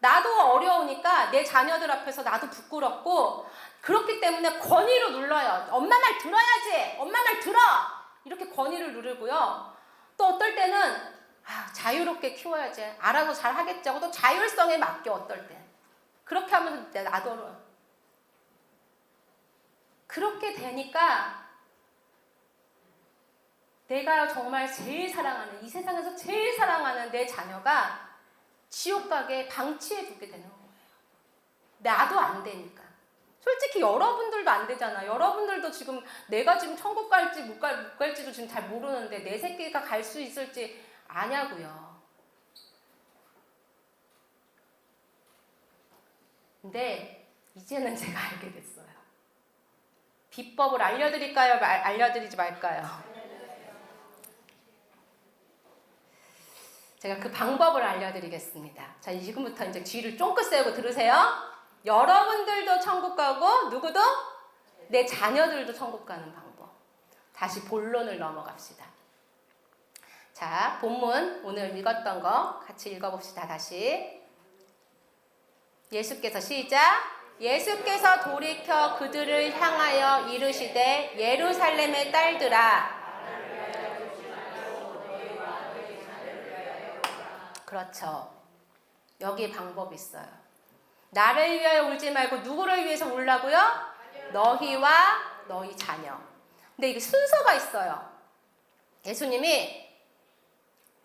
나도 어려우니까 내 자녀들 앞에서 나도 부끄럽고 그렇기 때문에 권위로 눌러요. 엄마 말 들어야지. 엄마 말 들어. 이렇게 권위를 누르고요. 또 어떨 때는 자유롭게 키워야지. 알아서 잘 하겠지 하고 또 자율성에 맡겨 어떨 때. 그렇게 하면서 나도 어려워요. 그렇게 되니까 내가 정말 제일 사랑하는 이 세상에서 제일 사랑하는 내 자녀가 지옥 가게 방치해 두게 되는 거예요. 나도 안 되니까. 솔직히 여러분들도 안 되잖아. 여러분들도 지금 내가 지금 천국 갈지 못 갈지도 지금 잘 모르는데 내 새끼가 갈 수 있을지 아냐고요. 근데 이제는 제가 알게 됐어요. 비법을 알려드릴까요? 알려드리지 말까요? 제가 그 방법을 알려드리겠습니다. 자, 지금부터 이제 귀를 쫑긋 세우고 들으세요. 여러분들도 천국 가고 누구도? 내 자녀들도 천국 가는 방법. 다시 본론을 넘어갑시다. 자, 본문 오늘 읽었던 거 같이 읽어봅시다. 다시. 예수께서 시작. 예수께서 돌이켜 그들을 향하여 이르시되 예루살렘의 딸들아. 그렇죠. 여기에 방법이 있어요. 나를 위하여 울지 말고 누구를 위해서 울라고요? 너희와 너희 자녀. 근데 이게 순서가 있어요. 예수님이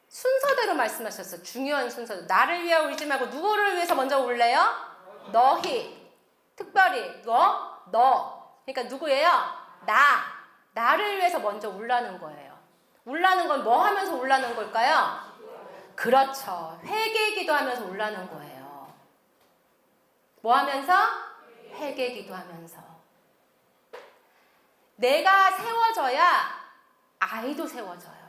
순서대로 말씀하셨어요. 중요한 순서. 나를 위하여 울지 말고 누구를 위해서 먼저 울래요? 너희. 특별히 너. 그러니까 누구예요? 나를 위해서 먼저 울라는 거예요. 울라는 건 뭐 하면서 울라는 걸까요? 그렇죠. 회개 기도하면서 울라는 거예요. 뭐 하면서? 회개 기도하면서. 내가 세워져야 아이도 세워져요.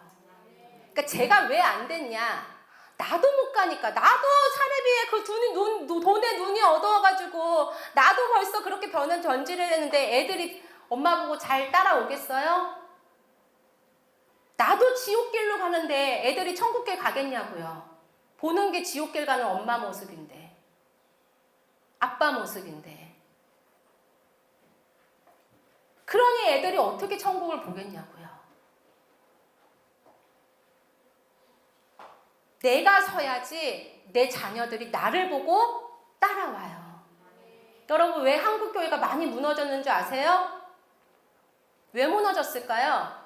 그러니까 제가 왜 안 됐냐? 나도 못 가니까. 나도 사례비에 그 돈에 눈이 어두워가지고 나도 벌써 그렇게 변은 전지를 했는데 애들이 엄마 보고 잘 따라오겠어요? 나도 지옥길로 가는데 애들이 천국길 가겠냐고요. 보는 게 지옥길 가는 엄마 모습인데, 아빠 모습인데. 그러니 애들이 어떻게 천국을 보겠냐고요. 내가 서야지 내 자녀들이 나를 보고 따라와요. 여러분, 왜 한국교회가 많이 무너졌는 줄 아세요? 왜 무너졌을까요?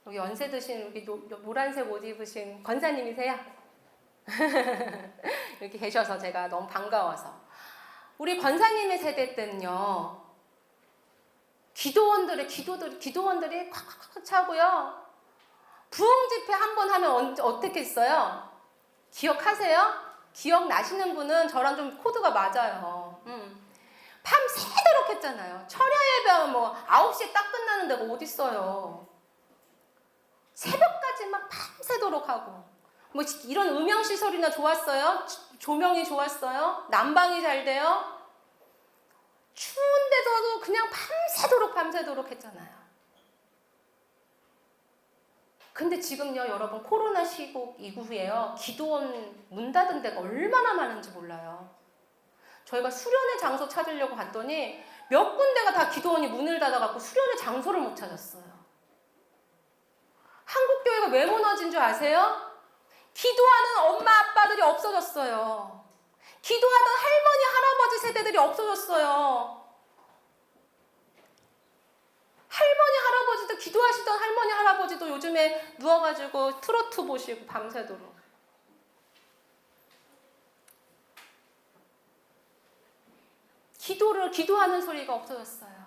여기 연세 드신 여기 노란색 옷 입으신 권사님이세요? 이렇게 계셔서 제가 너무 반가워서. 우리 권사님의 세대 때는요, 기도원들이 콱콱콱 차고요. 부흥 집회 한 번 하면 어떻게 했어요? 기억하세요? 기억나시는 분은 저랑 좀 코드가 맞아요. 밤새도록 했잖아요. 철야 예배는 뭐 9시에 딱 끝나는 데가 어딨어요. 새벽까지 막 밤새도록 하고. 뭐 이런 음향시설이나 좋았어요? 조명이 좋았어요? 난방이 잘 돼요? 추운데도 그냥 밤새도록 했잖아요. 근데 지금요, 여러분, 코로나 시국 이후에요, 기도원 문 닫은 데가 얼마나 많은지 몰라요. 저희가 수련의 장소 찾으려고 갔더니 몇 군데가 다 기도원이 문을 닫아갖고 수련의 장소를 못 찾았어요. 한국교회가 왜 무너진 줄 아세요? 기도하는 엄마 아빠들이 없어졌어요. 기도하던 할머니 할아버지 세대들이 없어졌어요. 할머니 할아버지도, 기도하시던 할머니 할아버지도 요즘에 누워가지고 트로트 보시고 밤새도록. 기도하는 소리가 없어졌어요.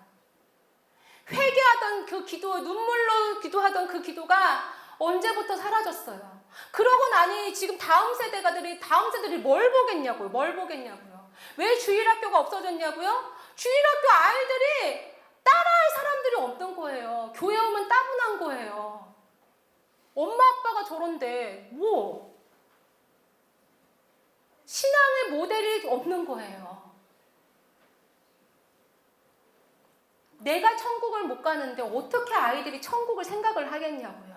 회개하던 그 기도, 눈물로 기도하던 그 기도가 언제부터 사라졌어요. 그러고 나니 지금 다음 세대들이 뭘 보겠냐고요. 왜 주일학교가 없어졌냐고요? 주일학교 아이들이 따라할 사람들이 없는 거예요. 교회 오면 따분한 거예요. 엄마 아빠가 저런데 뭐 신앙의 모델이 없는 거예요. 내가 천국을 못 가는데 어떻게 아이들이 천국을 생각을 하겠냐고요.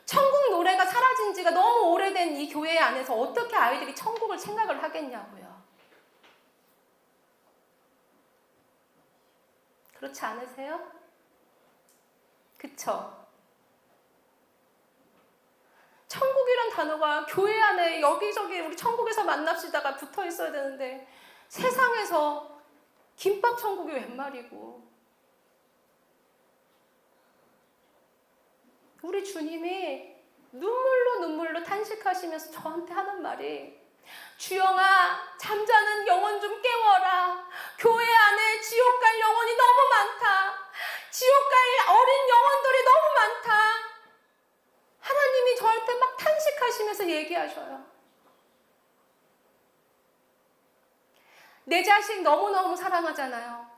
천국 노래가 사라진 지가 너무 오래된 이 교회 안에서 어떻게 아이들이 천국을 생각을 하겠냐고요. 그렇지 않으세요? 그쵸? 천국이란 단어가 교회 안에 여기저기 우리 천국에서 만납시다가 붙어 있어야 되는데 세상에서 김밥 천국이 웬 말이고. 우리 주님이 눈물로 탄식하시면서 저한테 하는 말이, 주영아, 잠자는 영혼 좀 깨워라. 교회 안에 지옥 갈 영혼이 너무 많다. 지옥 갈 어린 영혼들이 너무 많다. 하나님이 저한테 막 탄식하시면서 얘기하셔요. 내 자식 너무너무 사랑하잖아요.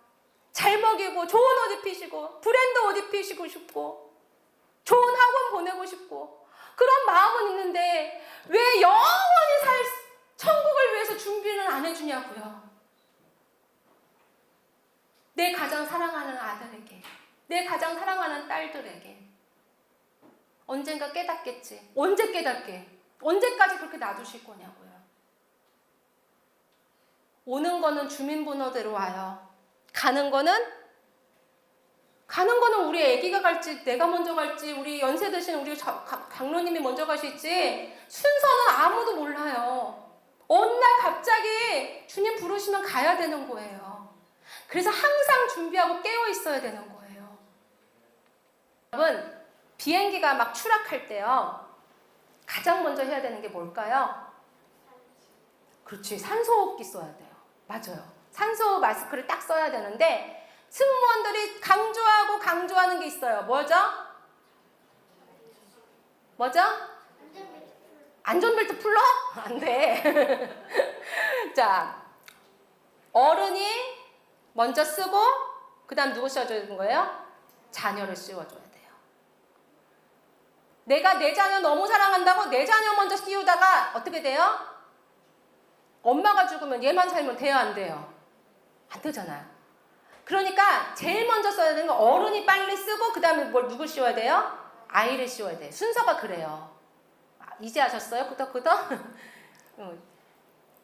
잘 먹이고 좋은 옷 입히시고 브랜드 옷 입히시고 싶고 좋은 학원 보내고 싶고 그런 마음은 있는데 왜 영원히 살 천국을 위해서 준비는 안 해주냐고요. 내 가장 사랑하는 아들에게, 내 가장 사랑하는 딸들에게. 언젠가 깨닫겠지. 언제 깨닫게? 언제까지 그렇게 놔두실 거냐고요. 오는 거는 주민번호대로 와요. 가는 거는 우리 애기가 갈지, 내가 먼저 갈지, 우리 연세 드신 우리 장로님이 먼저 가실지 순서는 아무도 몰라요. 어느 날 갑자기 주님 부르시면 가야 되는 거예요. 그래서 항상 준비하고 깨어 있어야 되는 거예요. 여러분, 비행기가 막 추락할 때요, 가장 먼저 해야 되는 게 뭘까요? 그렇지, 산소호흡기 써야 돼요. 맞아요. 산소 마스크를 딱 써야 되는데 승무원들이 강조하는 게 있어요. 뭐죠? 안전벨트 풀러? 안 돼. 자, 어른이 먼저 쓰고 그 다음 누구 씌워주는 거예요? 자녀를 씌워줘야 돼요. 내가 내 자녀 너무 사랑한다고 내 자녀 먼저 씌우다가 어떻게 돼요? 엄마가 죽으면 얘만 살면 돼요, 안 돼요? 안 되잖아요. 그러니까 제일 먼저 써야 되는 건 어른이 빨리 쓰고 그 다음에 누굴 씌워야 돼요? 아이를 씌워야 돼요. 순서가 그래요. 이제 아셨어요? 끄덕끄덕?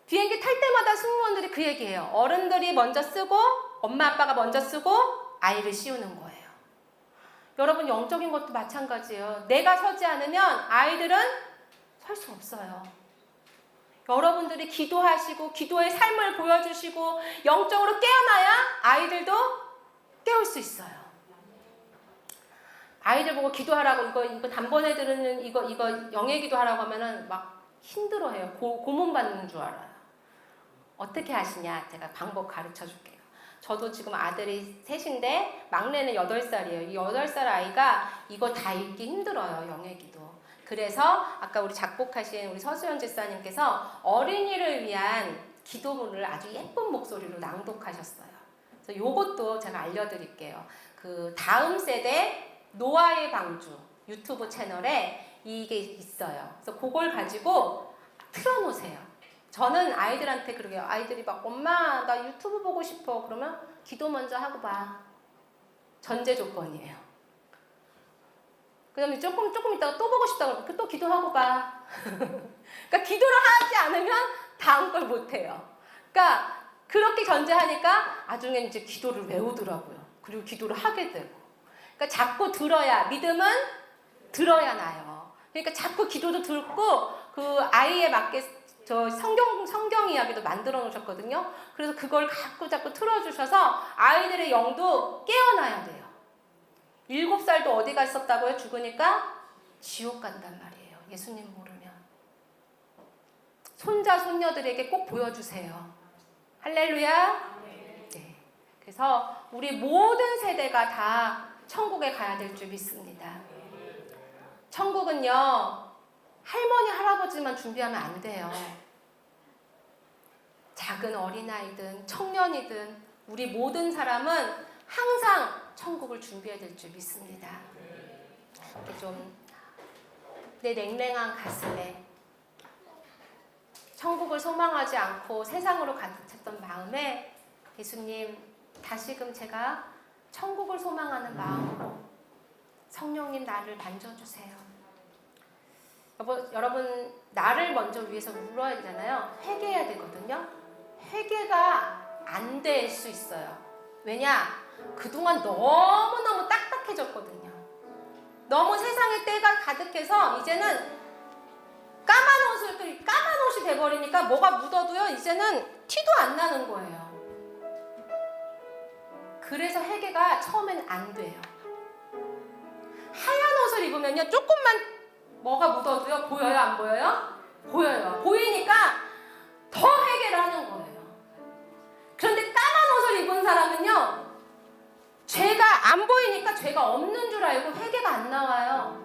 비행기 탈 때마다 승무원들이 그 얘기해요. 어른들이 먼저 쓰고 엄마 아빠가 먼저 쓰고 아이를 씌우는 거예요. 여러분 영적인 것도 마찬가지예요. 내가 서지 않으면 아이들은 설 수 없어요. 여러분들이 기도하시고 기도의 삶을 보여주시고 영적으로 깨어나야 아이들도 깨울 수 있어요. 아이들 보고 기도하라고 이거 단번에 들으는 이거 영의 기도하라고 하면은 막 힘들어해요. 고문 받는 줄 알아요. 어떻게 하시냐? 제가 방법 가르쳐 줄게요. 저도 지금 아들이 셋인데 막내는 8살이에요. 이 8살 아이가 이거 다 읽기 힘들어요. 영의 기도. 그래서 아까 우리 작곡하신 우리 서수연 집사님께서 어린이를 위한 기도문을 아주 예쁜 목소리로 낭독하셨어요. 그래서 요것도 제가 알려드릴게요. 그 다음 세대 노아의 방주 유튜브 채널에 이게 있어요. 그래서 그걸 가지고 틀어놓으세요. 저는 아이들한테 그러게요. 아이들이 막 엄마 나 유튜브 보고 싶어. 그러면 기도 먼저 하고 봐. 전제 조건이에요. 그 다음에 조금 있다가 또 보고 싶다고 또 기도하고 봐. 그러니까 기도를 하지 않으면 다음 걸 못해요. 그러니까 그렇게 전제하니까 나중에 이제 기도를 외우더라고요. 그리고 기도를 하게 되고. 그러니까 자꾸 들어야 믿음은 들어야 나요. 그러니까 자꾸 기도도 듣고 그 아이에 맞게 저 성경 이야기도 만들어 놓으셨거든요. 그래서 그걸 자꾸 틀어주셔서 아이들의 영도 깨어나야 돼요. 7살도 어디 갔었다고요? 죽으니까 지옥 간단 말이에요. 예수님 모르면. 손자 손녀들에게 꼭 보여주세요. 할렐루야. 네. 그래서 우리 모든 세대가 다 천국에 가야 될 줄 믿습니다. 천국은요 할머니 할아버지만 준비하면 안 돼요. 작은 어린아이든 청년이든 우리 모든 사람은 항상 천국을 준비해야 될 줄 믿습니다. 이렇게 좀 내 냉랭한 가슴에 천국을 소망하지 않고 세상으로 가득 찼던 마음에 예수님 다시금 제가 천국을 소망하는 마음으로 성령님 나를 만져주세요. 여러분 나를 먼저 위해서 물어야 되잖아요. 회개해야 되거든요. 회개가 안 될 수 있어요. 왜냐? 그동안 너무너무 딱딱해졌거든요. 너무 세상의 때가 가득해서 이제는 까만 옷이 돼버리니까 뭐가 묻어도요 이제는 티도 안 나는 거예요. 그래서 회개가 처음엔 안 돼요. 하얀 옷을 입으면요 조금만 뭐가 묻어도요 보여요 안 보여요? 보여요. 보이니까 더 회개를 하는 거예요. 그런데 까만 옷을 입은 사람은요 죄가 안 보이니까 죄가 없는 줄 알고 회개가 안 나와요.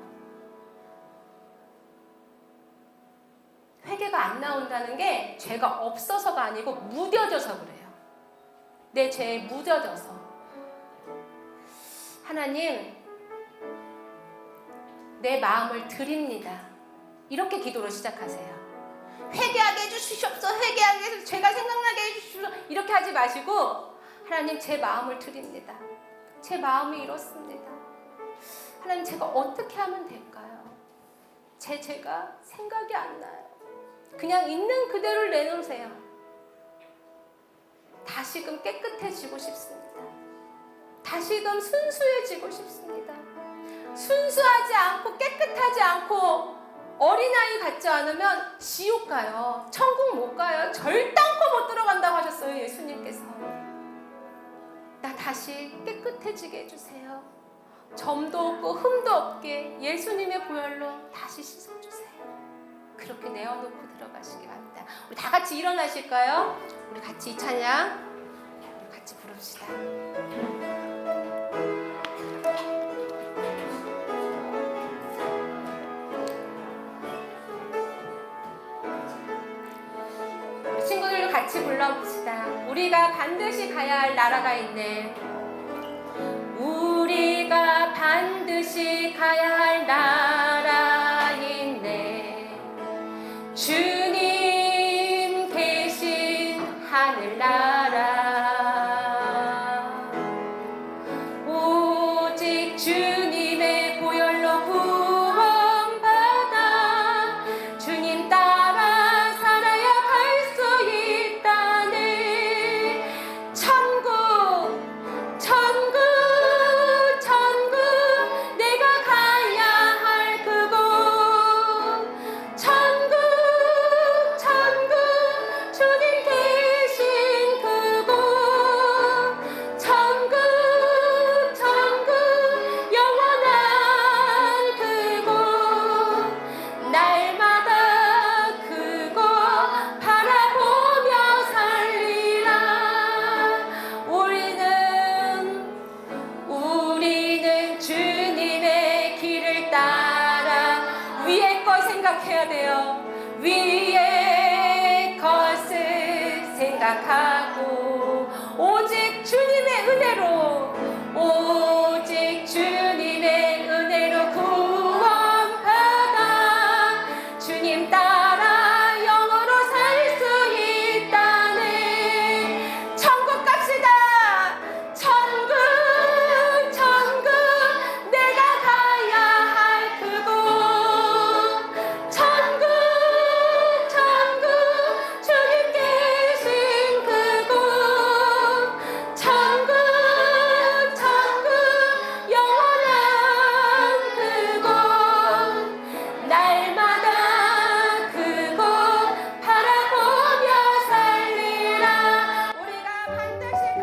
회개가 안 나온다는 게 죄가 없어서가 아니고 무뎌져서 그래요. 내 죄에 무뎌져서. 하나님 내 마음을 드립니다. 이렇게 기도를 시작하세요. 회개하게 해주시옵소서. 회개하게 해서 죄가 생각나게 해주시옵소서. 이렇게 하지 마시고 하나님 제 마음을 드립니다. 제 마음이 이렇습니다. 하나님 제가 어떻게 하면 될까요? 제 죄가 생각이 안 나요. 그냥 있는 그대로를 내놓으세요. 다시금 깨끗해지고 싶습니다. 다시금 순수해지고 싶습니다. 순수하지 않고 깨끗하지 않고 어린아이 같지 않으면 지옥 가요. 천국 못 가요. 절단코 못 들어간다고 하셨어요. 예수님께서. 나 다시 깨끗해지게 해주세요. 점도 없고 흠도 없게 예수님의 보혈로 다시 씻어주세요. 그렇게 내어놓고 들어가시기 바랍니다. 우리 다 같이 일어나실까요? 우리 같이 이 찬양 우리 같이 부릅시다. 친구들도 같이 불러봅시다. 우리가 반드시 가야 할 나라가 있네. 우리가 반드시 가야 할 나라 해야 돼요. 위의 것을 생각하고 오직 주님의 은혜로